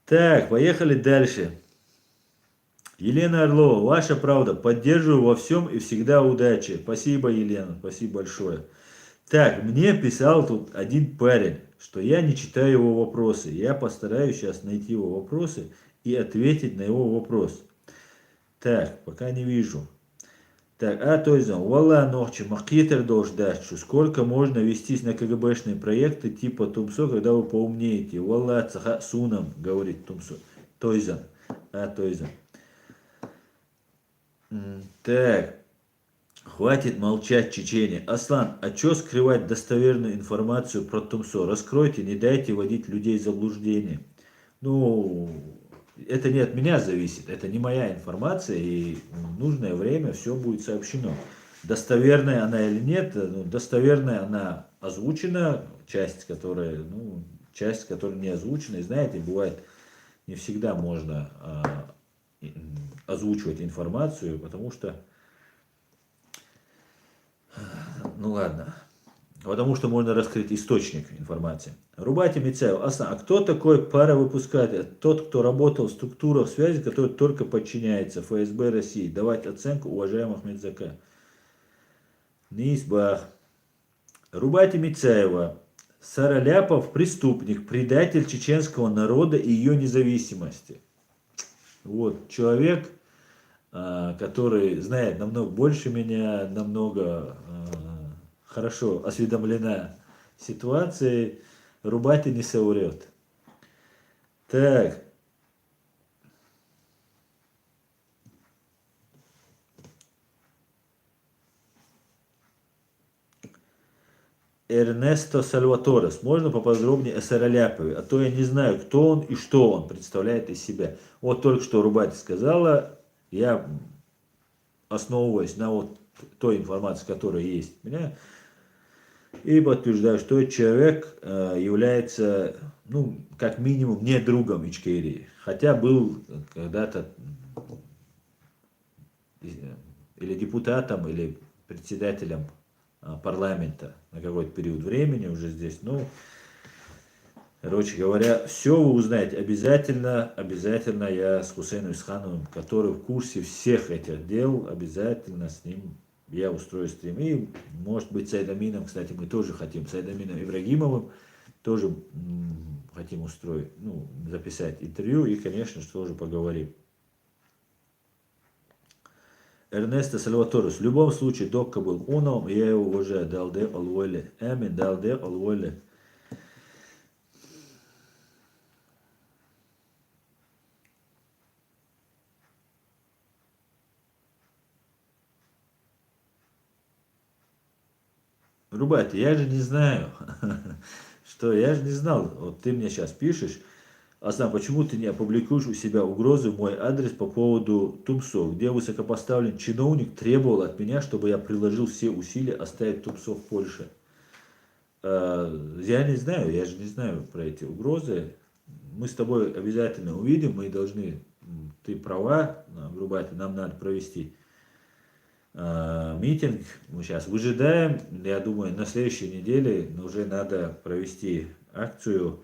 Так, поехали дальше. Елена Орлова, ваша правда, поддерживаю во всем и всегда удачи. Спасибо, Елена, спасибо большое. Так, мне писал тут один парень, что я не читаю его вопросы. Я постараюсь сейчас найти его вопросы и ответить на его вопрос. Так, пока не вижу. Так, Тойзан, валла нохчи, махкитер должен дать, что сколько можно вестись на КГБшные проекты типа Тумсо, когда вы поумнеете. Валла цаха сунам, говорит Тумсо. Тойзан, Тойзан. Так, хватит молчать, Чечения. Аслан, а чё скрывать достоверную информацию про Тумсо? Раскройте, не дайте водить людей в заблуждение. Ну, это не от меня зависит, это не моя информация, и в нужное время все будет сообщено. Достоверная она или нет, ну, достоверная она озвучена, часть, которая не озвучена, и знаете, бывает, не всегда можно озвучивать информацию, потому что, ну ладно, потому что можно раскрыть источник информации. Рубайте Мицаев. А кто такой паровыпускатель? Тот, кто работал в структурах связи, который только подчиняется ФСБ России. Давать оценку уважаемых Медзака. Низбах. Рубайте Мицаева. Сараляпов преступник, предатель чеченского народа и ее независимости. Вот человек, который знает намного больше меня, намного хорошо осведомлена ситуацией, рубать и не соврет. Так. Эрнесто Сальваторес. Можно поподробнее о Сараляпове? А то я не знаю, кто он и что он представляет из себя. Вот только что Рубати сказала, я основываясь на вот той информации, которая есть у меня, и подтверждаю, что этот человек является, ну, как минимум, не другом Ичкерии. Хотя был когда-то или депутатом, или председателем парламента на какой-то период времени уже здесь. Ну, короче говоря, все вы узнаете обязательно. Обязательно я с Хусейном Исхановым, который в курсе всех этих дел, обязательно с ним я устрою стрим. И, может быть, с Айдамином, кстати, мы тоже хотим, с Айдамином Ибрагимовым тоже хотим устроить, ну, записать интервью и, конечно же, тоже поговорим. Эрнесто Сальваторес. В любом случае, Докка был уном, и я его уважаю. Далде Олвойле. Эмин, Далде Олвойле. Рубати, я же не знаю, что я же не знал, вот ты мне сейчас пишешь, Аслан, почему ты не опубликуешь у себя угрозы в мой адрес по поводу Тумсо, где высокопоставленный чиновник требовал от меня, чтобы я приложил все усилия оставить Тумсо в Польше? Я не знаю, я же не знаю про эти угрозы. Мы с тобой обязательно увидим, мы должны, ты права, Рубати, нам надо провести митинг. Мы сейчас выжидаем, я думаю, на следующей неделе уже надо провести акцию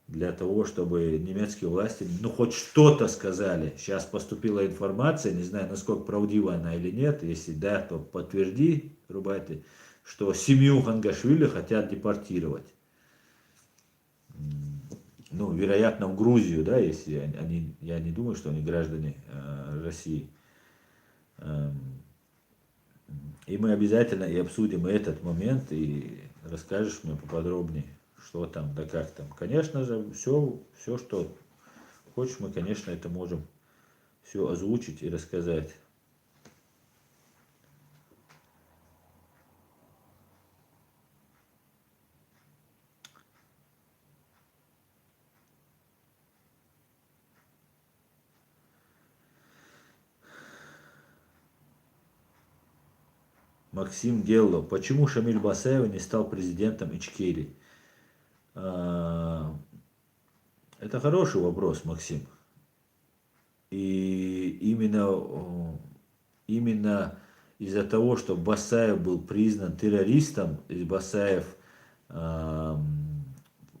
для того, чтобы немецкие власти, ну, хоть что-то сказали. Сейчас поступила информация, не знаю, насколько правдива она или нет. Если да, то подтверди, Рубати, что семью Хангашвили хотят депортировать. Ну, вероятно, в Грузию, да, если они, я не думаю, что они граждане России. И мы обязательно и обсудим этот момент, и расскажешь мне поподробнее, что там, да как там. Конечно же, все, что хочешь, мы, конечно, это можем все озвучить и рассказать. Максим Гелло. Почему Шамиль Басаева не стал президентом Ичкерии? Это хороший вопрос, Максим. И именно из-за того, что Басаев был признан террористом, и Басаев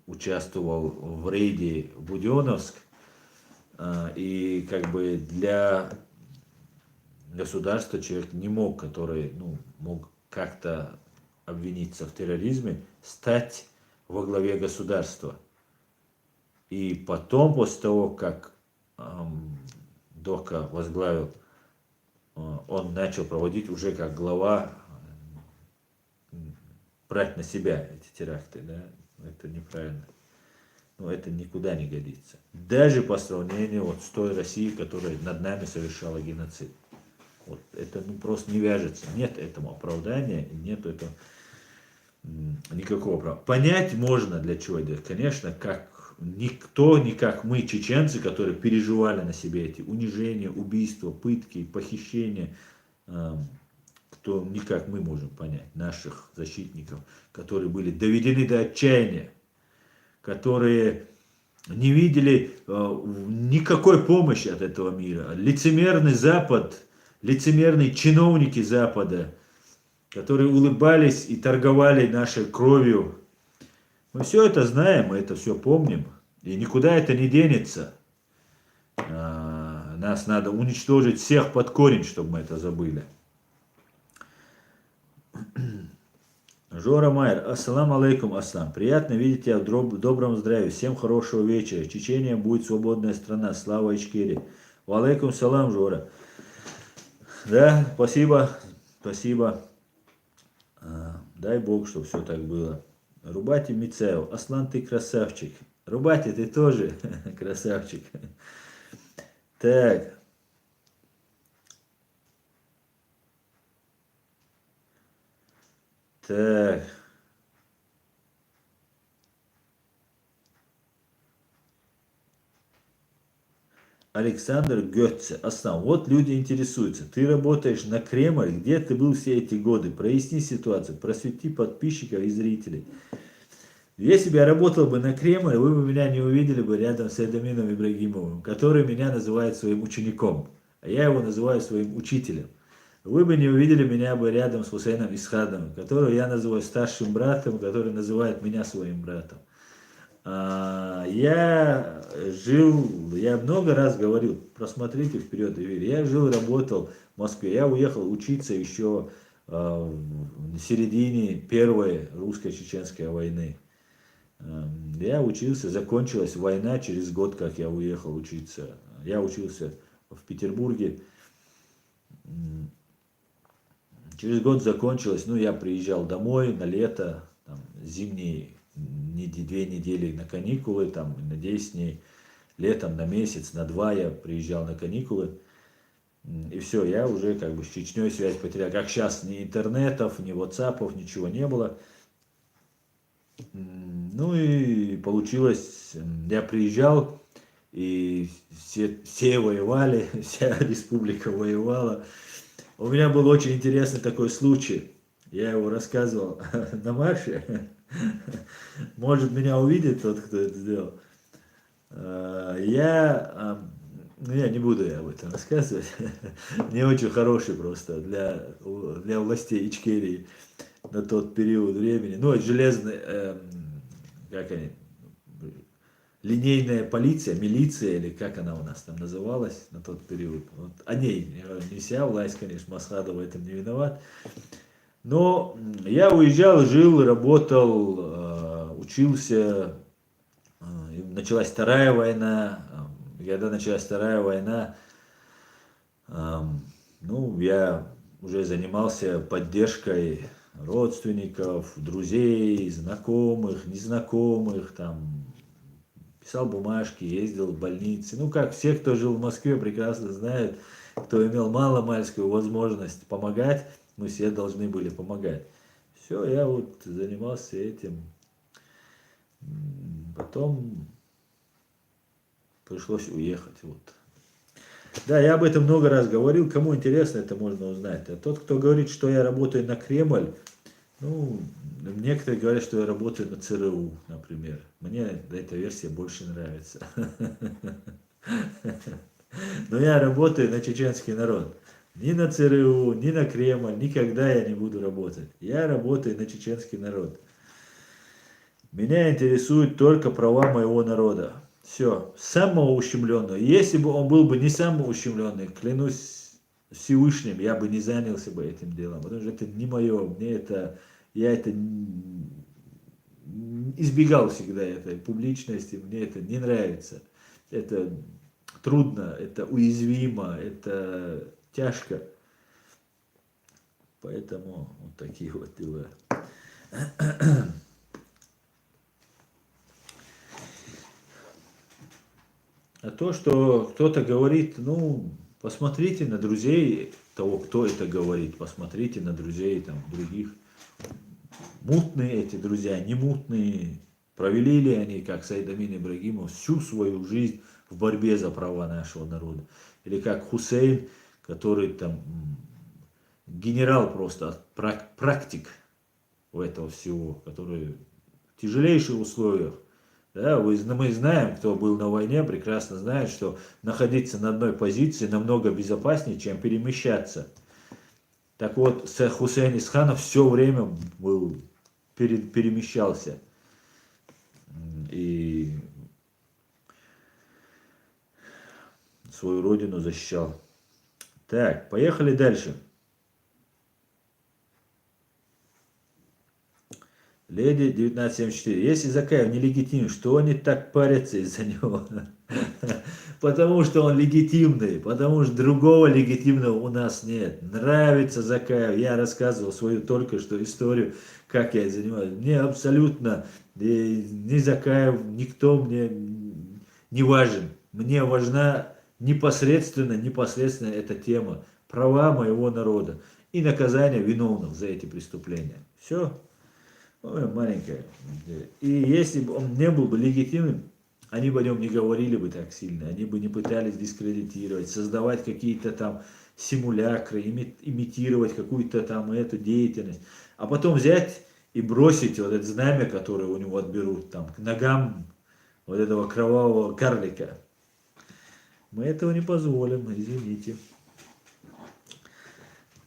участвовал в рейде в Буденновск, и как бы для государства человек не мог, который мог как-то обвиниться в терроризме, стать во главе государства. И потом, после того, как Дока возглавил, он начал проводить уже как глава, брать на себя эти теракты, да, это неправильно. Но это никуда не годится. Даже по сравнению вот с той Россией, которая над нами совершала геноцид. Вот это просто не вяжется. Нет этому оправдания, нет этого никакого оправдания. Понять можно, для чего это. Конечно, как никто, не как мы, чеченцы, которые переживали на себе эти унижения, убийства, пытки, похищения, кто не как мы можем понять, наших защитников, которые были доведены до отчаяния, которые не видели никакой помощи от этого мира. Лицемерный Запад, лицемерные чиновники Запада, которые улыбались и торговали нашей кровью. Мы все это знаем, мы это все помним, и никуда это не денется. Нас надо уничтожить всех под корень, чтобы мы это забыли. Жора Майер, ассалам алейкум, аслам. Приятно видеть тебя в добром здравии. Всем хорошего вечера. Чечения будет свободная страна. Слава Ичкерии. Ва алейкум салам, Жора. Да, спасибо, спасибо. Дай Бог, чтобы все так было. Рубати Мицеев. Аслан, ты красавчик. Рубати, ты тоже красавчик. Так. Так. Александр Гетце. Аслан, вот люди интересуются. Ты работаешь на Кремль, где ты был все эти годы? Проясни ситуацию, просвети подписчиков и зрителей. Если бы я работал бы на Кремль, вы бы меня не увидели бы рядом с Эдамином Ибрагимовым, который меня называет своим учеником, а я его называю своим учителем. Вы бы не увидели меня бы рядом с Хусейном Исхадовым, которого я называю старшим братом, который называет меня своим братом. Я много раз говорил, просмотрите вперед и верь, я жил и работал в Москве, я уехал учиться еще в середине Первой русско-чеченской войны. Я учился, закончилась война через год, как я уехал учиться. Я учился в Петербурге. Через год закончилось, я приезжал домой на лето, там, зимние 2 недели на каникулы, там, на 10 дней, летом на месяц, на 2 я приезжал на каникулы. И все, я уже как бы с Чечней связь потерял. Как сейчас, ни интернетов, ни ватсапов, ничего не было. И получилось, я приезжал, и все воевали, вся республика воевала. У меня был очень интересный такой случай. Я его рассказывал на марше. Может, меня увидит тот, кто это сделал. Я не буду об этом рассказывать. Не очень хороший просто для властей Ичкерии на тот период времени. Это железный, линейная полиция, милиция, или как она у нас там называлась на тот период. Вот о ней, не вся власть, конечно, Масхадов в этом не виноват. Но я уезжал, жил, работал, учился. Началась Вторая война. Когда началась Вторая война, я уже занимался поддержкой родственников, друзей, знакомых, незнакомых, там, писал бумажки, ездил в больницы. Как все, кто жил в Москве, прекрасно знают, кто имел маломальскую возможность помогать, мы все должны были помогать. Все, я занимался этим. Потом пришлось уехать. Да, я об этом много раз говорил. Кому интересно, это можно узнать. А тот, кто говорит, что я работаю на Кремль, Ну, некоторые говорят, что я работаю на ЦРУ, например. Мне эта версия больше нравится. Но я работаю на чеченский народ. Ни на ЦРУ, ни на Кремль, никогда я не буду работать. Я работаю на чеченский народ. Меня интересуют только права моего народа. Все, самого ущемленного. Если бы он был бы не самый ущемленный, клянусь Всевышним, я бы не занялся бы этим делом. Потому что это не мое, мне это, я это избегал всегда этой публичности, мне это не нравится. Это трудно, это уязвимо, это тяжко. Поэтому вот такие вот дела. А то, что кто-то говорит, ну, посмотрите на друзей того, кто это говорит, посмотрите на друзей там других. Мутные эти друзья, не мутные. Провели ли они, как Саид Амин Ибрагимов, всю свою жизнь в борьбе за права нашего народа? Или как Хусейн, который там генерал просто, практик у этого всего, который в тяжелейших условиях. Да, мы знаем, кто был на войне, прекрасно знает, что находиться на одной позиции намного безопаснее, чем перемещаться. Так вот, Хусейн Исханов все время перемещался и свою родину защищал. Так, поехали дальше. Леди 1974. Если Закаев нелегитимный, что они так парятся из-за него? Потому что он легитимный, потому что другого легитимного у нас нет. Нравится Закаев. Я рассказывал свою только что историю, как я занимаюсь. Мне абсолютно ни Закаев, никто мне не важен. Мне важна непосредственно эта тема. Права моего народа и наказание виновных за эти преступления. Все. Ой, маленькая. И если бы он не был бы легитимным, они бы о нем не говорили бы так сильно, они бы не пытались дискредитировать, создавать какие-то там симулякры, имитировать какую-то там эту деятельность, а потом взять и бросить вот это знамя, которое у него отберут, там, к ногам вот этого кровавого карлика. Мы этого не позволим, извините.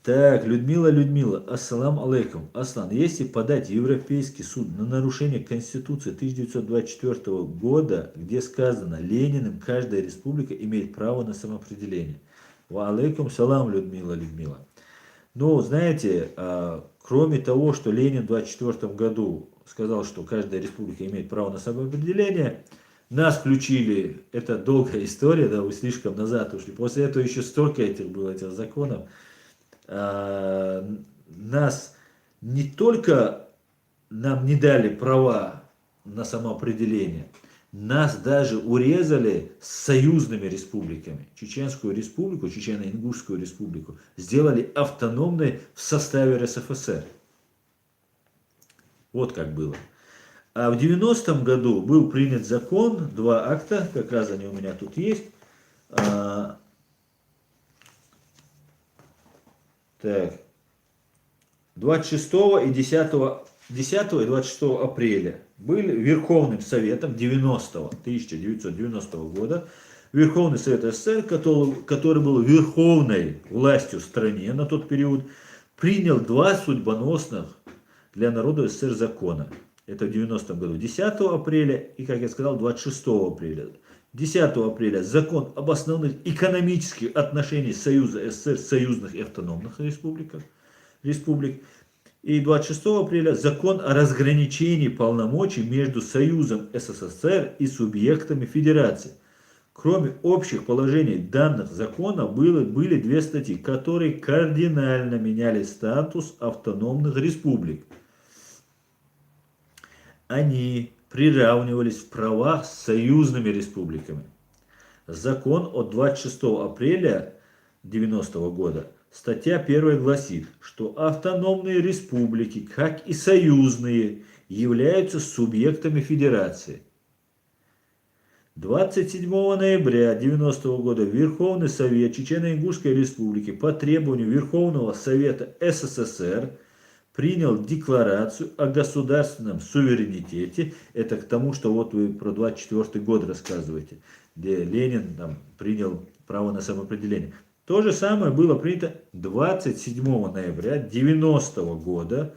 Так, Людмила, ассалам алейкум. Аслан, если подать в Европейский суд на нарушение Конституции 1924 года, где сказано, Лениным каждая республика имеет право на самоопределение. Ва алейкум салам, Людмила. Ну, знаете, кроме того, что Ленин в 1924 году сказал, что каждая республика имеет право на самоопределение, нас включили, это долгая история, да, вы слишком назад ушли. После этого еще столько этих было, этих законов. Нас не только нам не дали права на самоопределение, нас даже урезали с союзными республиками. Чеченскую республику, Чечено-Ингушскую республику сделали автономной в составе РСФСР. Вот как было. А в 90-м году был принят закон, 2 акта, как раз они у меня тут есть. Так, 26 и 10 и 26 апреля были Верховным Советом 1990 года, Верховный Совет СССР, который был верховной властью в стране на тот период, принял 2 судьбоносных для народа СССР закона. Это в 90 году, 10 апреля и, как я сказал, 26 апреля. 10 апреля закон об основных экономических отношениях Союза СССР, союзных и автономных республик. И 26 апреля закон о разграничении полномочий между Союзом СССР и субъектами Федерации. Кроме общих положений данных законов были 2 статьи, которые кардинально меняли статус автономных республик. Они приравнивались в правах с союзными республиками. Закон от 26 апреля 1990 года, статья 1 гласит, что автономные республики, как и союзные, являются субъектами федерации. 27 ноября 1990 года Верховный Совет Чечено-Ингушской Республики по требованию Верховного Совета СССР принял декларацию о государственном суверенитете. Это к тому, что вот вы про 24 год рассказываете, где Ленин там принял право на самоопределение. То же самое было принято 27 ноября 90 года,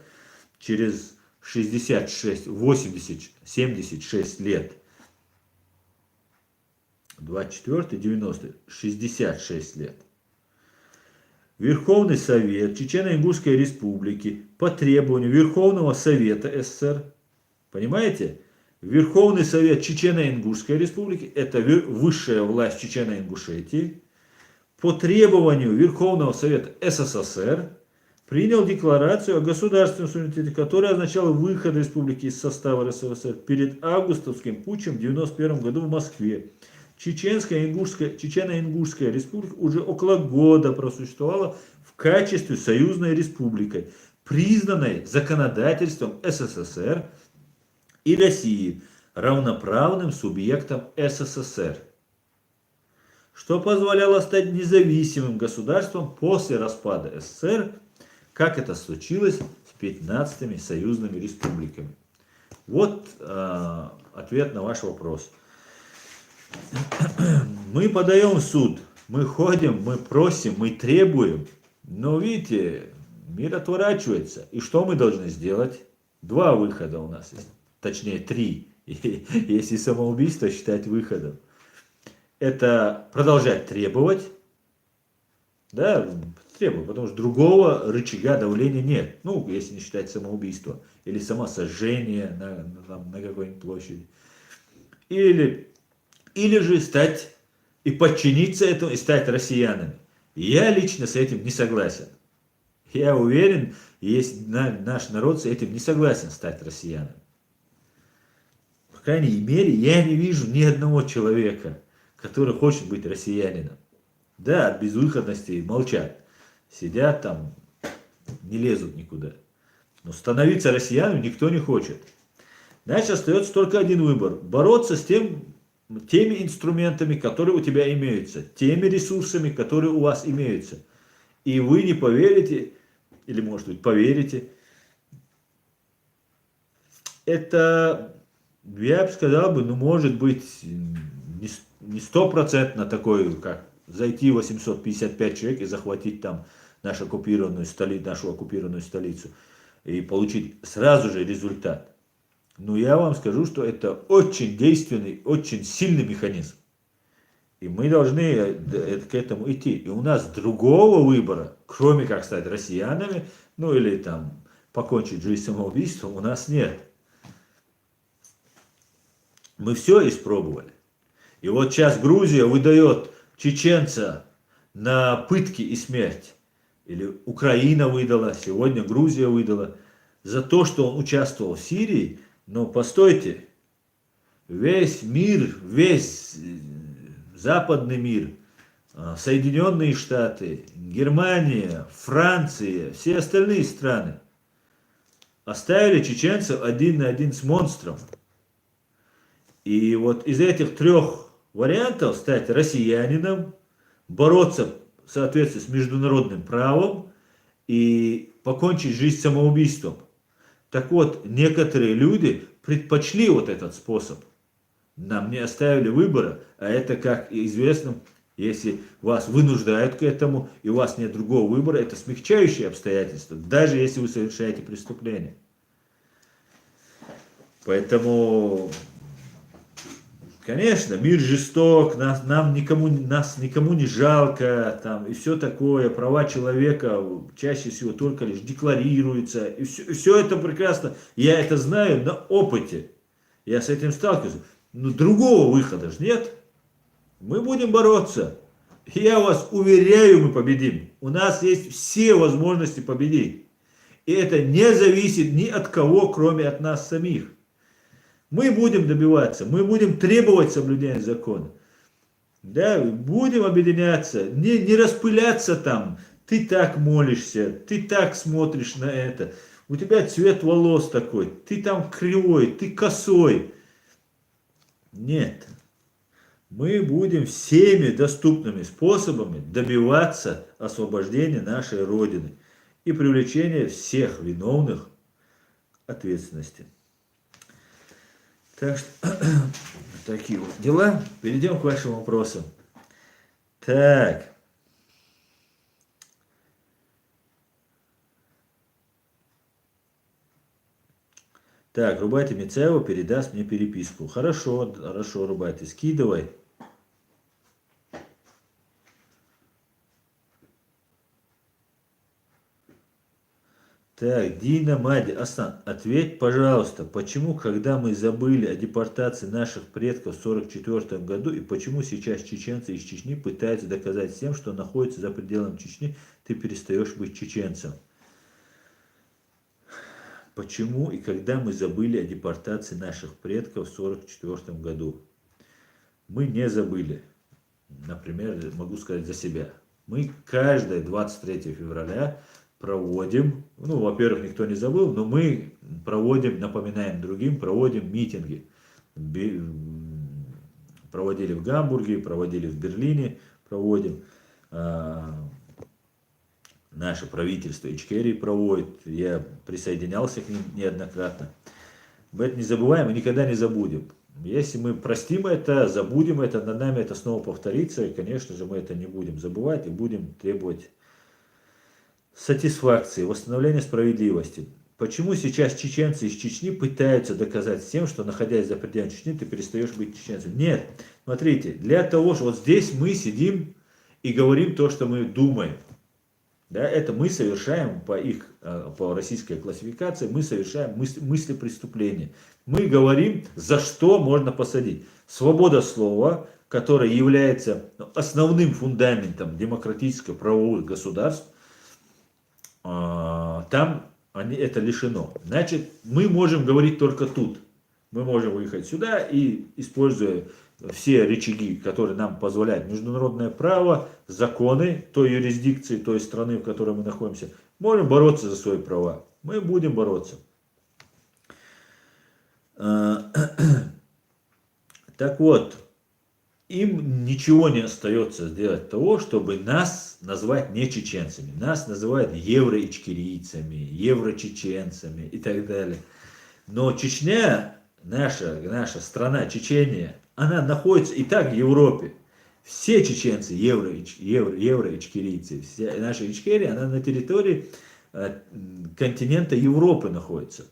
через 66, 80, 76 лет. 24, 90, 66 лет. Верховный Совет Чечено-Ингушской Республики по требованию Верховного Совета СССР, понимаете, Верховный Совет Чечено-Ингушской Республики, это высшая власть Чечено-Ингушетии, по требованию Верховного Совета СССР принял декларацию о государственном суверенитете, которая означала выход республики из состава РСФСР перед августовским путчем в 1991 году в Москве. Чечено-Ингушская республика уже около года просуществовала в качестве союзной республикой, признанной законодательством СССР и России равноправным субъектом СССР, что позволяло стать независимым государством после распада СССР, как это случилось с 15 союзными республиками. Вот ответ на ваш вопрос. Мы подаем в суд, мы ходим, мы просим, мы требуем, но видите, мир отворачивается. И что мы должны сделать? Два выхода у нас есть, точнее 3, если самоубийство считать выходом. Это продолжать требовать, да, требовать, потому что другого рычага давления нет, ну, если не считать самоубийство, или самосожжение на какой-нибудь площади, или же стать и подчиниться этому, и стать россиянами. Я лично с этим не согласен. Я уверен, есть наш народ с этим не согласен стать россиянином. По крайней мере, я не вижу ни одного человека, который хочет быть россиянином. Да, от безвыходности молчат. Сидят там, не лезут никуда. Но становиться россиянином никто не хочет. Значит, остается только один выбор. Бороться с теми инструментами, которые у тебя имеются. Теми ресурсами, которые у вас имеются. И вы не поверите, или может быть поверите, это, я бы сказал, ну может быть, не 100% такой, как зайти 855 человек и захватить там нашу оккупированную столицу и получить сразу же результат. Но я вам скажу, что это очень действенный, очень сильный механизм. И мы должны к этому идти. И у нас другого выбора, кроме как стать россиянами, ну или там покончить жизнь самоубийством, у нас нет. Мы все испробовали. И вот сейчас Грузия выдает чеченца на пытки и смерть. Или Украина выдала, сегодня Грузия выдала. За то, что он участвовал в Сирии. Но постойте, весь мир, весь западный мир, Соединенные Штаты, Германия, Франция, все остальные страны оставили чеченцев один на один с монстром. И вот из этих 3 вариантов стать россиянином, бороться в соответствии с международным правом и покончить жизнь самоубийством. Так вот, некоторые люди предпочли вот этот способ. Нам не оставили выбора, а это, как известно, если вас вынуждают к этому, и у вас нет другого выбора, это смягчающие обстоятельства, даже если вы совершаете преступление. Поэтому, конечно, мир жесток, нас никому не жалко, там, и все такое, права человека чаще всего только лишь декларируются, и все это прекрасно, я это знаю на опыте, я с этим сталкиваюсь, но другого выхода же нет, мы будем бороться, я вас уверяю, мы победим, у нас есть все возможности победить, и это не зависит ни от кого, кроме от нас самих. Мы будем добиваться, мы будем требовать соблюдения закона. Да, будем объединяться, не распыляться там. Ты так молишься, ты так смотришь на это. У тебя цвет волос такой, ты там кривой, ты косой. Нет. Мы будем всеми доступными способами добиваться освобождения нашей Родины. и привлечение всех виновных к ответственности. Так что, такие вот дела. Перейдем к вашим вопросам. Так. Так, Рубайте Мицаева передаст мне переписку. Хорошо, хорошо, Рубайте, скидывай. Так, Дина Мади, Асан, ответь, пожалуйста, почему, когда мы забыли о депортации наших предков в 1944 году, и почему сейчас чеченцы из Чечни пытаются доказать всем, что находятся за пределами Чечни, ты перестаешь быть чеченцем? Почему и когда мы забыли о депортации наших предков в 1944 году? Мы не забыли. Например, могу сказать за себя. Мы каждое 23 февраля проводим, ну, во-первых, никто не забыл, но мы проводим, напоминаем другим, проводим митинги. Проводили в Гамбурге, проводили в Берлине, проводим. Наше правительство Ичкерии проводит, я присоединялся к ним неоднократно. Мы это не забываем и никогда не забудем. Если мы простим это, забудем это, над нами это снова повторится, и, конечно же, мы это не будем забывать и будем требовать сатисфакции, восстановления справедливости. Почему сейчас чеченцы из Чечни пытаются доказать всем, что, находясь за пределами Чечни, ты перестаешь быть чеченцем? Нет, смотрите, для того, что вот здесь мы сидим и говорим то, что мы думаем. Да, это мы совершаем по российской классификации, мы совершаем мысли преступления. Мы говорим, за что можно посадить. Свобода слова, которая является основным фундаментом демократического правовых государств, там это лишено. Значит, мы можем говорить только тут. Мы можем выехать сюда и, используя все рычаги, которые нам позволяют международное право, законы той юрисдикции, той страны, в которой мы находимся, можем бороться за свои права. Мы будем бороться. Так вот, им ничего не остается сделать того, чтобы нас назвать не чеченцами. Нас называют евроичкерийцами, еврочеченцами и так далее. Но Чечня, наша страна, Чечения, она находится и так в Европе. Все чеченцы евроичкерийцы. Вся наша Ичкерия, она на территории континента Европы находится.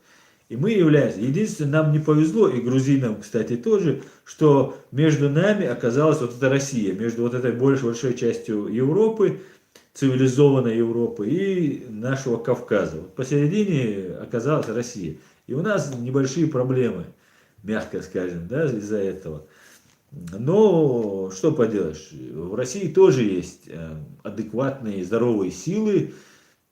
И мы являемся, единственное, нам не повезло, и грузинам, кстати, тоже, что между нами оказалась вот эта Россия, между вот этой большой частью Европы, цивилизованной Европы, и нашего Кавказа. Вот посередине оказалась Россия. И у нас небольшие проблемы, мягко скажем, да, из-за этого. Но что поделаешь, в России тоже есть адекватные, здоровые силы,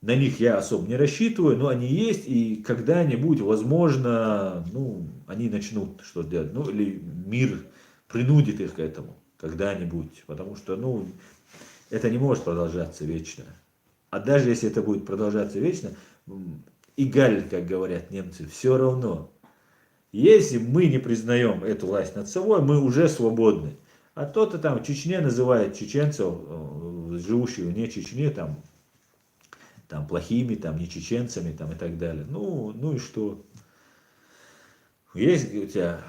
на них я особо не рассчитываю, но они есть, и когда-нибудь, возможно, ну, они начнут что-то делать. Ну, или мир принудит их к этому когда-нибудь, потому что, ну, это не может продолжаться вечно. А даже если это будет продолжаться вечно, эгаль, как говорят немцы, все равно. Если мы не признаем эту власть над собой, мы уже свободны. А кто-то там в Чечне называет чеченцев, живущих вне Чечни, там плохими, там, не чеченцами, там, и так далее. Ну и что? Есть у тебя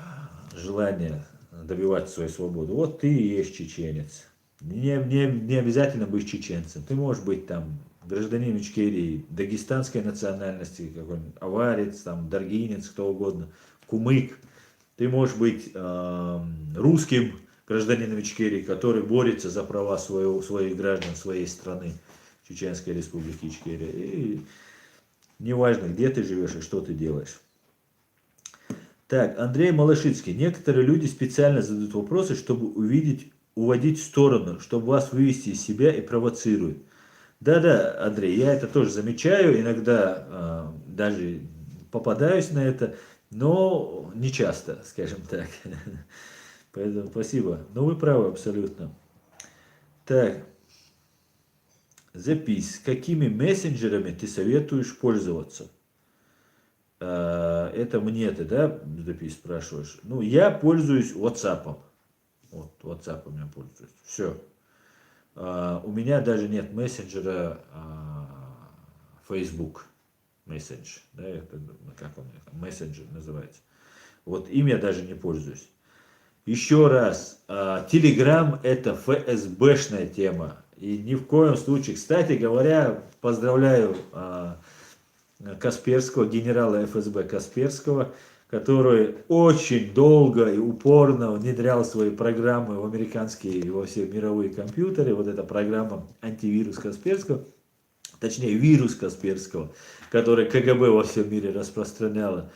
желание добивать свою свободу? Вот ты и есть чеченец. Не обязательно быть чеченцем. Ты можешь быть там гражданин Ичкерии, дагестанской национальности, какой-нибудь аварец, там, даргинец, кто угодно, кумык. Ты можешь быть русским гражданином Ичкерии, который борется за права своих граждан, своей страны. Чеченской республики Ичкерия. И неважно, где ты живешь и что ты делаешь. Так, Андрей Малышицкий. Некоторые люди специально задают вопросы, чтобы уводить в сторону, чтобы вас вывести из себя и провоцируют. Да, Андрей, я это тоже замечаю, иногда даже попадаюсь на это, но не часто, скажем так. Поэтому спасибо. Но вы правы абсолютно. Так. Запись. Какими мессенджерами ты советуешь пользоваться? Это мне ты, да, запись спрашиваешь? Ну, я пользуюсь WhatsApp. Вот, WhatsApp у меня пользуюсь. Все. У меня даже нет мессенджера Facebook Messenger, да, это, как он, мессенджер называется. Вот им я даже не пользуюсь. Еще раз, Telegram это ФСБшная тема. И ни в коем случае, кстати говоря, поздравляю Касперского, генерала ФСБ Касперского, который очень долго и упорно внедрял свои программы в американские и во все мировые компьютеры. Вот эта программа антивирус Касперского, точнее вирус Касперского, который КГБ во всем мире распространяла.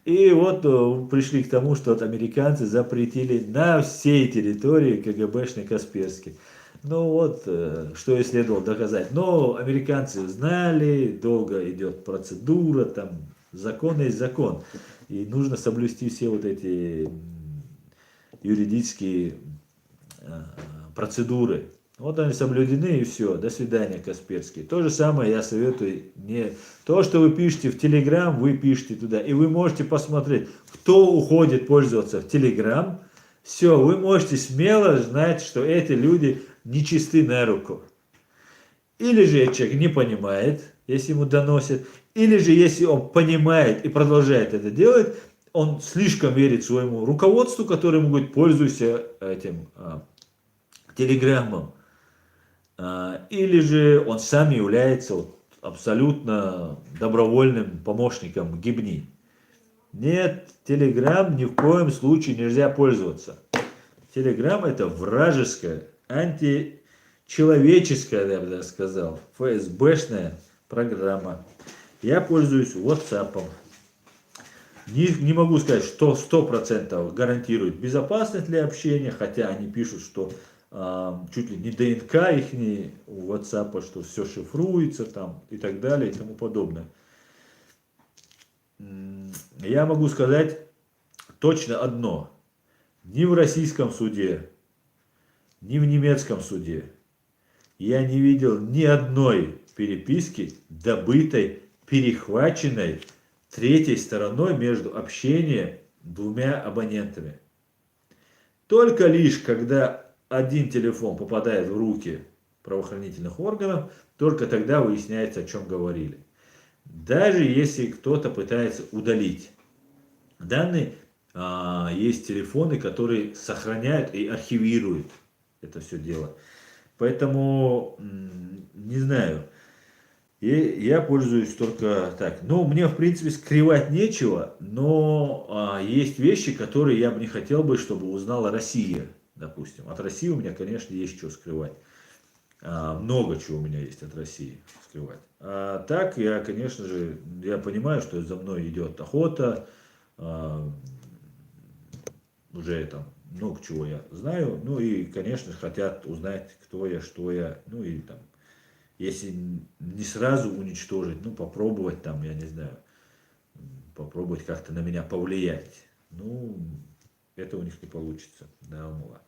И вот пришли к тому, что вот американцы запретили на всей территории КГБшный Касперский. Ну вот, что и следовало доказать. Но американцы знали, долго идет процедура, там закон есть закон. И нужно соблюсти все вот эти юридические процедуры. Вот они соблюдены, и все. До свидания, Касперский. То же самое я советую. Не то, что вы пишете в Telegram, вы пишете туда. И вы можете посмотреть, кто уходит пользоваться в Telegram. Все, вы можете смело знать, что эти люди нечисты на руку. Или же человек не понимает, если ему доносят. Или же если он понимает и продолжает это делать, он слишком верит своему руководству, которое ему говорит, пользуйся этим телеграммом. Или же он сам является вот абсолютно добровольным помощником гибни. Нет, Телеграм ни в коем случае нельзя пользоваться. Телеграм это вражеская, античеловеческая, я бы даже сказал, ФСБшная программа. Я пользуюсь WhatsApp. Не могу сказать, что 100% гарантирует безопасность для общения, хотя они пишут, что чуть ли не ДНК их у WhatsApp, что все шифруется там и так далее и тому подобное. Я могу сказать точно одно. Ни в российском суде, ни в немецком суде я не видел ни одной переписки, добытой, перехваченной третьей стороной между общением двумя абонентами. Только лишь когда один телефон попадает в руки правоохранительных органов, только тогда выясняется, о чем говорили. Даже если кто-то пытается удалить данные, есть телефоны, которые сохраняют и архивируют это все дело. Поэтому, не знаю, я пользуюсь только так. Ну, мне, в принципе, скрывать нечего, но есть вещи, которые я бы не хотел бы, чтобы узнала Россия, допустим. От России у меня, конечно, есть что скрывать. Много чего у меня есть от России скрывать. А так, я, конечно же, я понимаю, что за мной идет охота, уже там много чего я знаю, ну и, конечно, хотят узнать, кто я, что я, ну и там, если не сразу уничтожить, ну попробовать там, я не знаю, попробовать как-то на меня повлиять. Ну, это у них не получится, да, мула.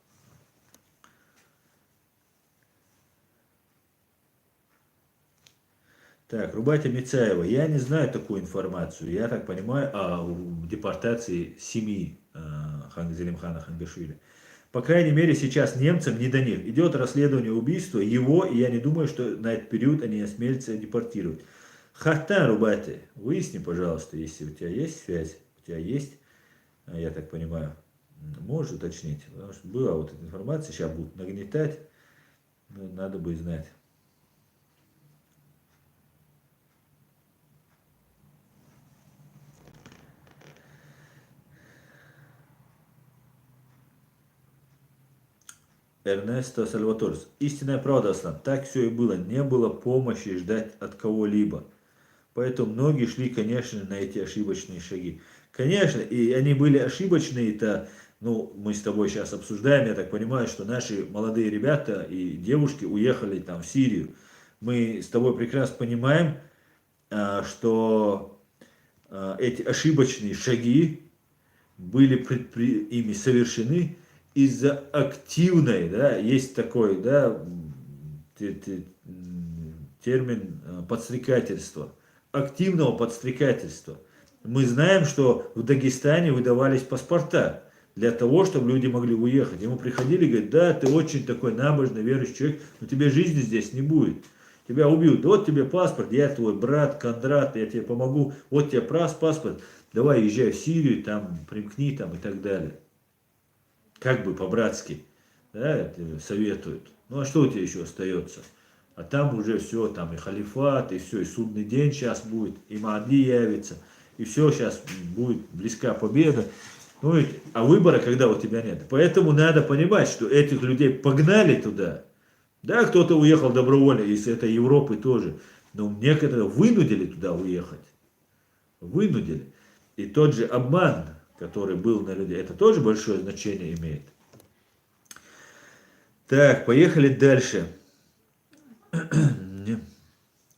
Так, Рубатя Мицаева. Я не знаю такую информацию. Я так понимаю о депортации семьи Зелимхана Хангашвили. По крайней мере, сейчас немцам не до них. Идет расследование убийства его, и я не думаю, что на этот период они осмелятся депортировать. Хатан, Рубатя, выясни, пожалуйста, если у тебя есть связь, у тебя есть, я так понимаю, можешь уточнить. Потому что была вот эта информация, сейчас будут нагнетать, но надо бы знать. Эрнесто Сальваторес. Истинная правда, Аслан. Так все и было. Не было помощи ждать от кого-либо. Поэтому многие шли, конечно, на эти ошибочные шаги. Конечно, и они были ошибочные-то, ну, мы с тобой сейчас обсуждаем, я так понимаю, что наши молодые ребята и девушки уехали там в Сирию. Мы с тобой прекрасно понимаем, что эти ошибочные шаги были ими совершены из-за активной, да, есть такой, да, термин подстрекательства, активного подстрекательства. Мы знаем, что в Дагестане выдавались паспорта для того, чтобы люди могли уехать. Ему приходили и говорят, да, ты очень такой набожный, верующий человек, но тебе жизни здесь не будет. Тебя убьют. Да вот тебе паспорт, я твой брат, Кондрат, я тебе помогу. Вот тебе паспорт, давай езжай в Сирию, там примкни там и так далее. Как бы по-братски, да, это советуют. Ну а что у тебя еще остается? А там уже все, там и халифат, и все, и судный день сейчас будет, и Махди явится, и все, сейчас будет близка победа. Ну, а выбора, когда у тебя нет. Поэтому надо понимать, что этих людей погнали туда. Да, кто-то уехал добровольно, из этой Европы тоже. Но некоторые вынудили туда уехать. Вынудили. И тот же обман, который был на людей, это тоже большое значение имеет. Так, поехали дальше.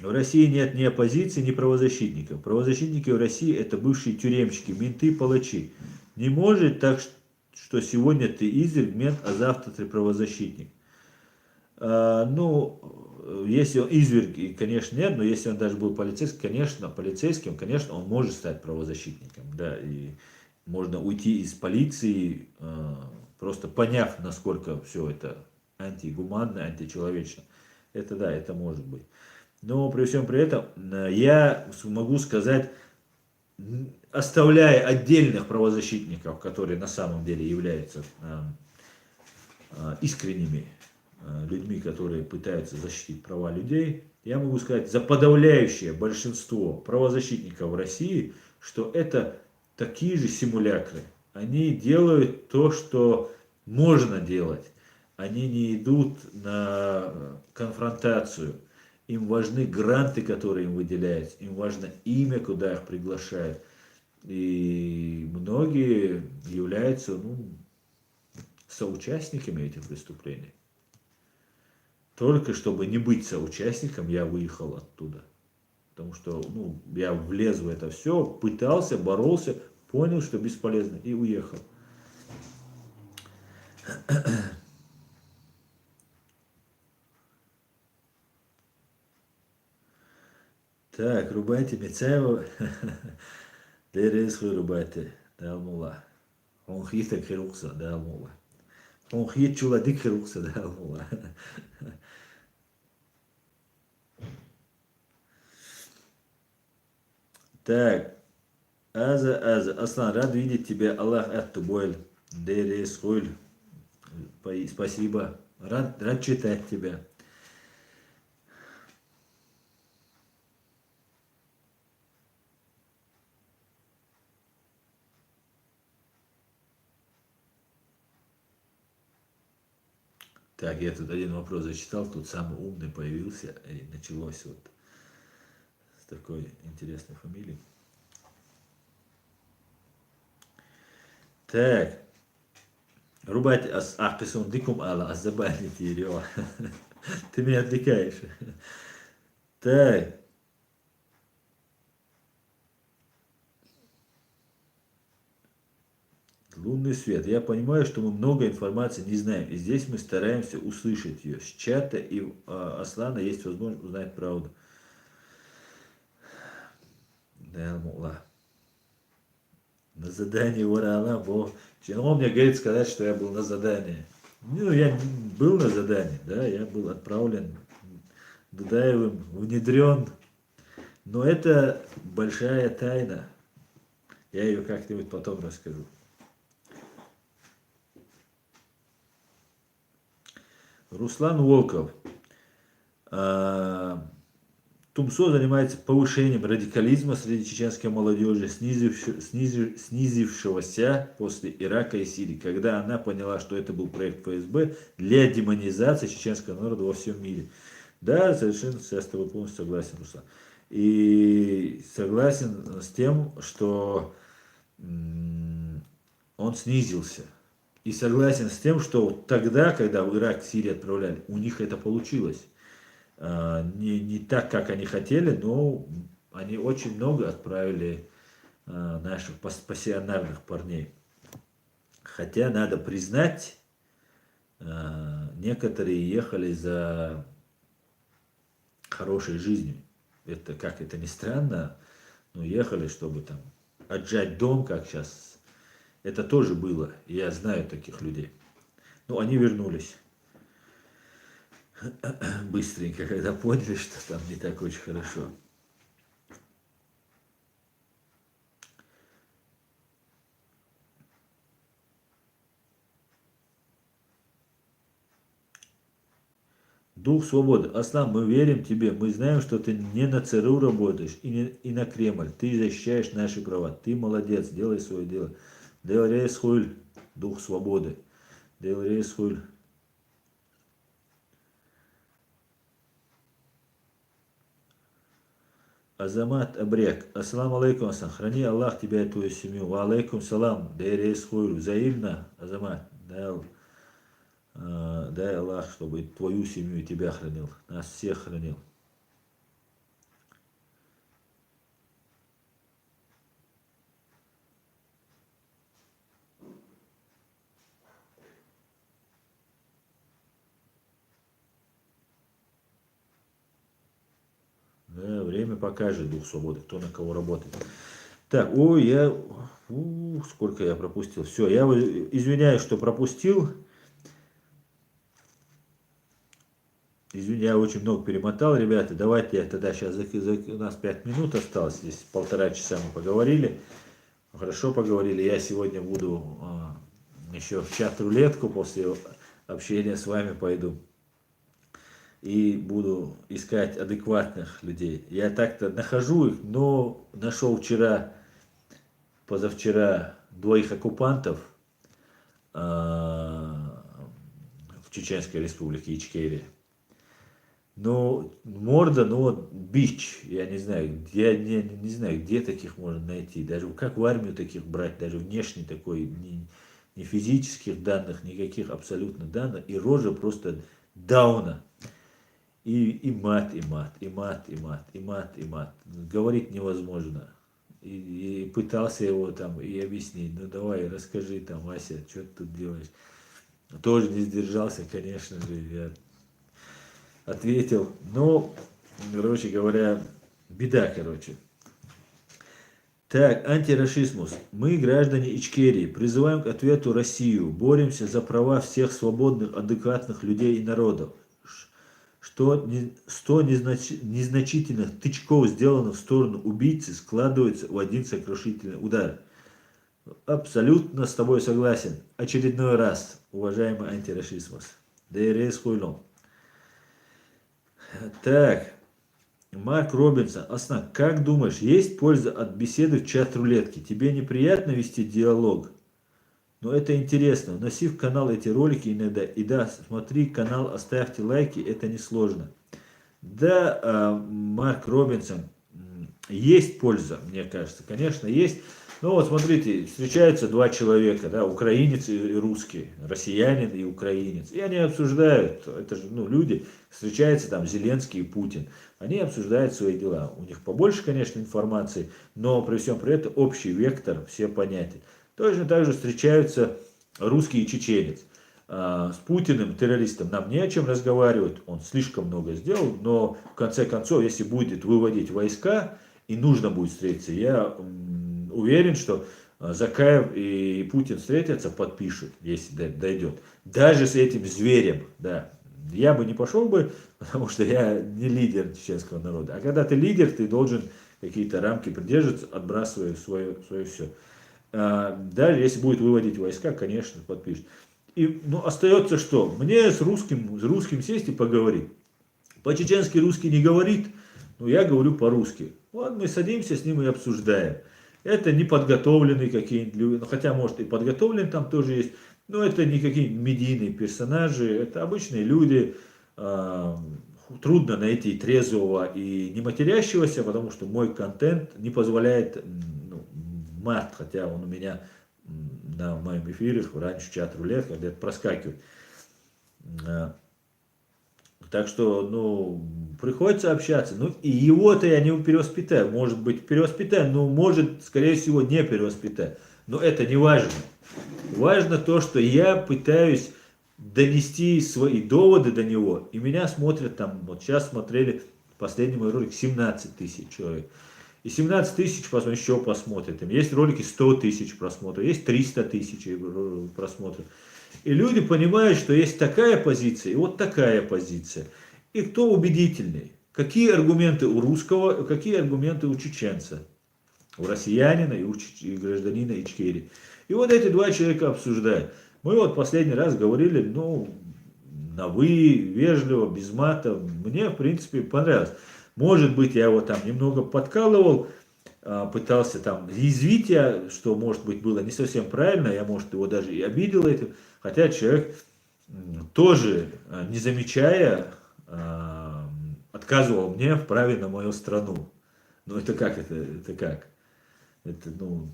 В России нет ни оппозиции, ни правозащитников. Правозащитники в России это бывшие тюремщики, менты, палачи. Не может так, что сегодня ты изверг, мент, а завтра ты правозащитник. Ну, если он изверг, и, конечно, нет, но если он даже был полицейским, конечно, он может стать правозащитником, да, и можно уйти из полиции, просто поняв, насколько все это антигуманно, античеловечно. Это да, это может быть. Но при всем при этом я могу сказать, оставляя отдельных правозащитников, которые на самом деле являются искренними людьми, которые пытаются защитить права людей, я могу сказать за подавляющее большинство правозащитников в России, что это такие же симулякры. Они делают то, что можно делать. Они не идут на конфронтацию. Им важны гранты, которые им выделяются. Им важно имя, куда их приглашают. И многие являются соучастниками этих преступлений. Только чтобы не быть соучастником, я выехал оттуда. Потому что я влез в это все, пытался, боролся, понял, что бесполезно, и уехал. Так, рубайте Мицаева. Дерез рубайте. Далмула. Он хита хирукса, далмула. Он хит чуладик хирукса, далмула. Так, Аза, Аслан, рад видеть тебя, Аллах ат-тубойль, дерес хуйль, спасибо, рад читать тебя. Так, я тут один вопрос зачитал, тут самый умный появился, и началось вот с такой интересной фамилией. Так, рубать ахписон дикум ала, азабанить ее. Ты меня отвлекаешь. Так. Лунный свет. Я понимаю, что мы много информации не знаем, и здесь мы стараемся услышать ее. С чата и Аслана есть возможность узнать правду. Да, мула. На задании Варана, бо он мне говорит сказать, что я был на задании. Ну, я был на задании, да, я был отправлен Дудаевым, внедрен. Но это большая тайна. Я ее как-нибудь потом расскажу. Руслан Волков. Тумсо занимается повышением радикализма среди чеченской молодежи, снизившегося после Ирака и Сирии, когда она поняла, что это был проект ФСБ для демонизации чеченского народа во всем мире. Да, совершенно я с тобой полностью согласен, Руслан. И согласен с тем, что он снизился. И согласен с тем, что тогда, когда в Ирак, Сирию отправляли, у них это получилось. Не так, как они хотели, но они очень много отправили наших пассионарных парней. Хотя надо признать, некоторые ехали за хорошей жизнью. Это, как это ни странно, но ехали, чтобы там отжать дом, как сейчас. Это тоже было. Я знаю таких людей. Но они вернулись. Быстренько, когда поняли, что там не так очень хорошо. Дух свободы. Аслан, мы верим тебе. Мы знаем, что ты не на ЦРУ работаешь и на Кремль. Ты защищаешь наши права. Ты молодец. Делай свое дело. Дел рейс хуль. Дух свободы. Дел рейс хуль. Азамат Абрек. Ассаламу алейкум, Асан. Храни Аллах тебя и твою семью. Ва алейкум салам. Дел рейс хуль. Взаимно, Азамат. Дай Аллах, чтобы твою семью и тебя хранил. Нас всех хранил. Да, время покажет, дух свободы, кто на кого работает. Так, ой, сколько я пропустил. Все, я извиняюсь, что пропустил. Извини, я очень много перемотал, ребята. Давайте я тогда сейчас, у нас 5 минут осталось, здесь 1,5 часа мы поговорили. Хорошо поговорили. Я сегодня буду еще в чат-рулетку после общения с вами пойду. И буду искать адекватных людей. Я так-то нахожу их, но нашел позавчера 2 оккупантов в Чеченской республике Ичкерия. Но морда, ну вот бич, я не знаю, не знаю, где таких можно найти. Даже как в армию таких брать, даже внешне такой, ни физических данных, никаких абсолютно данных. И рожа просто дауна. И мат, и мат, и мат, и мат, и мат, и мат. Говорить невозможно. И пытался его там и объяснить. Ну давай, расскажи там, Вася, что ты тут делаешь. Тоже не сдержался, конечно же. Я ответил. Ну, короче говоря, беда, короче. Так, антирашизмус. Мы, граждане Ичкерии, призываем к ответу Россию. Боремся за права всех свободных, адекватных людей и народов. 100 незначительных тычков, сделанных в сторону убийцы, складываются в один сокрушительный удар. Абсолютно с тобой согласен. Очередной раз, уважаемый антирашизмус. ДРС хуйлом. Так, Марк Робинсон. Аслан, как думаешь, есть польза от беседы в чат-рулетке? Тебе неприятно вести диалог? Но это интересно. Вноси в канал эти ролики иногда. И да, смотри канал, оставьте лайки, это несложно. Да, Марк Робинсон, есть польза, мне кажется. Конечно, есть. Ну вот смотрите, встречаются 2 человека, да, украинец и русский, россиянин и украинец. И они обсуждают, это же люди, встречаются там Зеленский и Путин. Они обсуждают свои дела. У них побольше, конечно, информации, но при всем при этом общий вектор, все понятен. Точно так же встречаются русский и чеченец. С Путиным, террористом, нам не о чем разговаривать. Он слишком много сделал, но в конце концов, если будет выводить войска и нужно будет встретиться, я уверен, что Закаев и Путин встретятся, подпишут, если дойдет. Даже с этим зверем, да. Я бы не пошел бы, потому что я не лидер чеченского народа. А когда ты лидер, ты должен какие-то рамки придерживаться, отбрасывая свое все. Даже если будет выводить войска, конечно, подпишет. И, остается что? Мне с русским сесть и поговорить. По-чеченски русский не говорит, но я говорю по-русски. Вот мы садимся с ним и обсуждаем. Это не подготовленные какие-нибудь люди, хотя, может, и подготовленные там тоже есть, но это не какие-нибудь медийные персонажи, это обычные люди. Трудно найти трезвого и не матерящегося, потому что мой контент не позволяет мат, хотя он у меня на моем эфире раньше чат-рулетка где-то проскакивает. Так что, приходится общаться. И его-то я не перевоспитаю. Может быть, перевоспитаю, но может, скорее всего, не перевоспитаю. Но это не важно. Важно то, что я пытаюсь донести свои доводы до него. И меня смотрят там, вот сейчас смотрели последний мой ролик 17 тысяч человек. И 17 тысяч еще посмотрят. Есть ролики 100 тысяч просмотров, есть 300 тысяч просмотров. И люди понимают, что есть такая позиция и вот такая позиция. И кто убедительней? Какие аргументы у русского, какие аргументы у чеченца? У россиянина и гражданина Ичкерии. И вот эти два человека обсуждают. Мы вот последний раз говорили, ну, на «вы», вежливо, без мата. Мне, в принципе, понравилось. Может быть, я его там немного подкалывал, пытался там язвить я, что, может быть, было не совсем правильно, я, может, его даже и обидел этим. Хотя человек тоже, не замечая, отказывал мне в праве на мою страну. Ну, это как? Это как? Это, ну,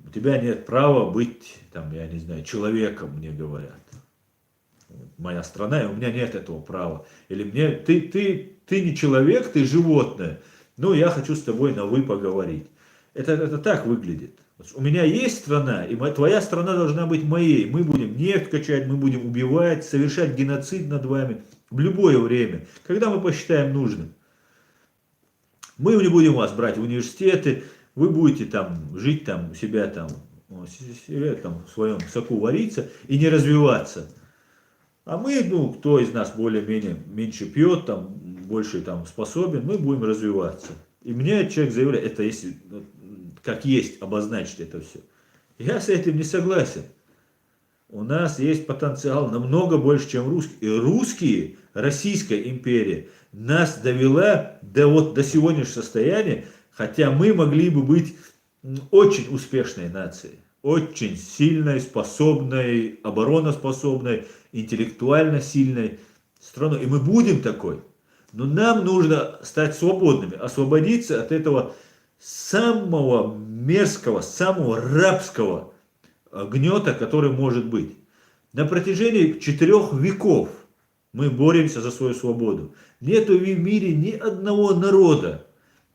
у тебя нет права быть, там, я не знаю, человеком, мне говорят. Моя страна, и у меня нет этого права. Или мне, ты не человек, ты животное. Ну, я хочу с тобой на «вы» поговорить. Это так выглядит. У меня есть страна, и твоя страна должна быть моей. Мы будем нефть качать, мы будем убивать, совершать геноцид над вами в любое время, когда мы посчитаем нужным. Мы не будем вас брать в университеты, вы будете там жить там у себя там, в своем соку вариться и не развиваться. А мы, ну, кто из нас более-менее меньше пьет, там, больше там способен, мы будем развиваться. И мне человек заявляет, это если как есть обозначить это все. Я с этим не согласен. У нас есть потенциал намного больше, чем русские. И русские, Российская империя, нас довела до сегодняшнего состояния, хотя мы могли бы быть очень успешной нацией. Очень сильной, способной, обороноспособной, интеллектуально сильной страной. И мы будем такой. Но нам нужно стать свободными, освободиться от этого самого мерзкого, самого рабского гнета, который может быть. На протяжении 4 веков мы боремся за свою свободу. Нету в мире ни одного народа,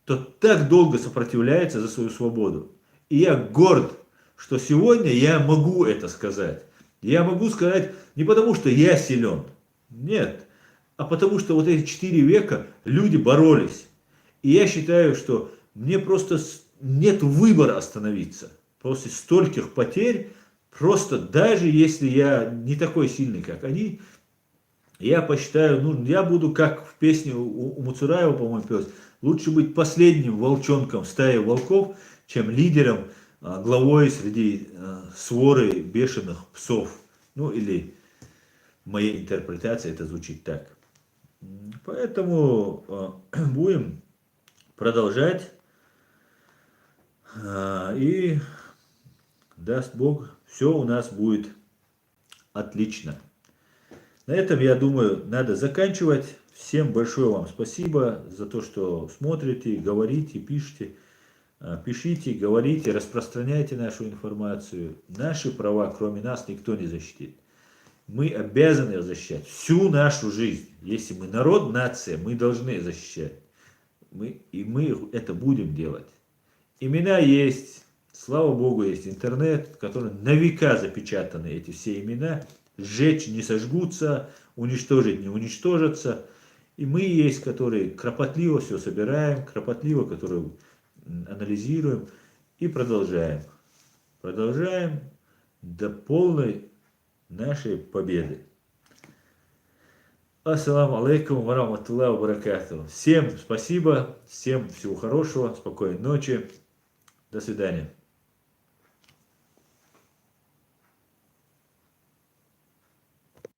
кто так долго сопротивляется за свою свободу. И я горд, что сегодня я могу это сказать. Я могу сказать не потому, что я силен, нет, а потому что вот эти 4 века люди боролись. И я считаю, что мне просто нет выбора остановиться. После стольких потерь, просто даже если я не такой сильный, как они, я посчитаю, ну, я буду, как в песне у Муцураева, по-моему, пелось, лучше быть последним волчонком в стае волков, чем лидером, главой среди своры бешеных псов. Ну, или в моей интерпретации это звучит так. Поэтому будем продолжать. И даст Бог, все у нас будет отлично. На этом, я думаю, надо заканчивать. Всем большое вам спасибо за то, что смотрите, говорите, пишите. Пишите, говорите, распространяйте нашу информацию. Наши права, кроме нас, никто не защитит. Мы обязаны защищать всю нашу жизнь. Если мы народ, нация, мы должны защищать. И мы это будем делать. Имена есть, слава Богу, есть интернет, в котором на века запечатаны эти все имена. Сжечь не сожгутся, уничтожить не уничтожатся. И мы есть, которые кропотливо все собираем, кропотливо, которые анализируем и продолжаем. Продолжаем до полной нашей победы. Ассаламу алейкум ва рахматуллахи ва баракатуху. Всем спасибо, всем всего хорошего, спокойной ночи. До свидания.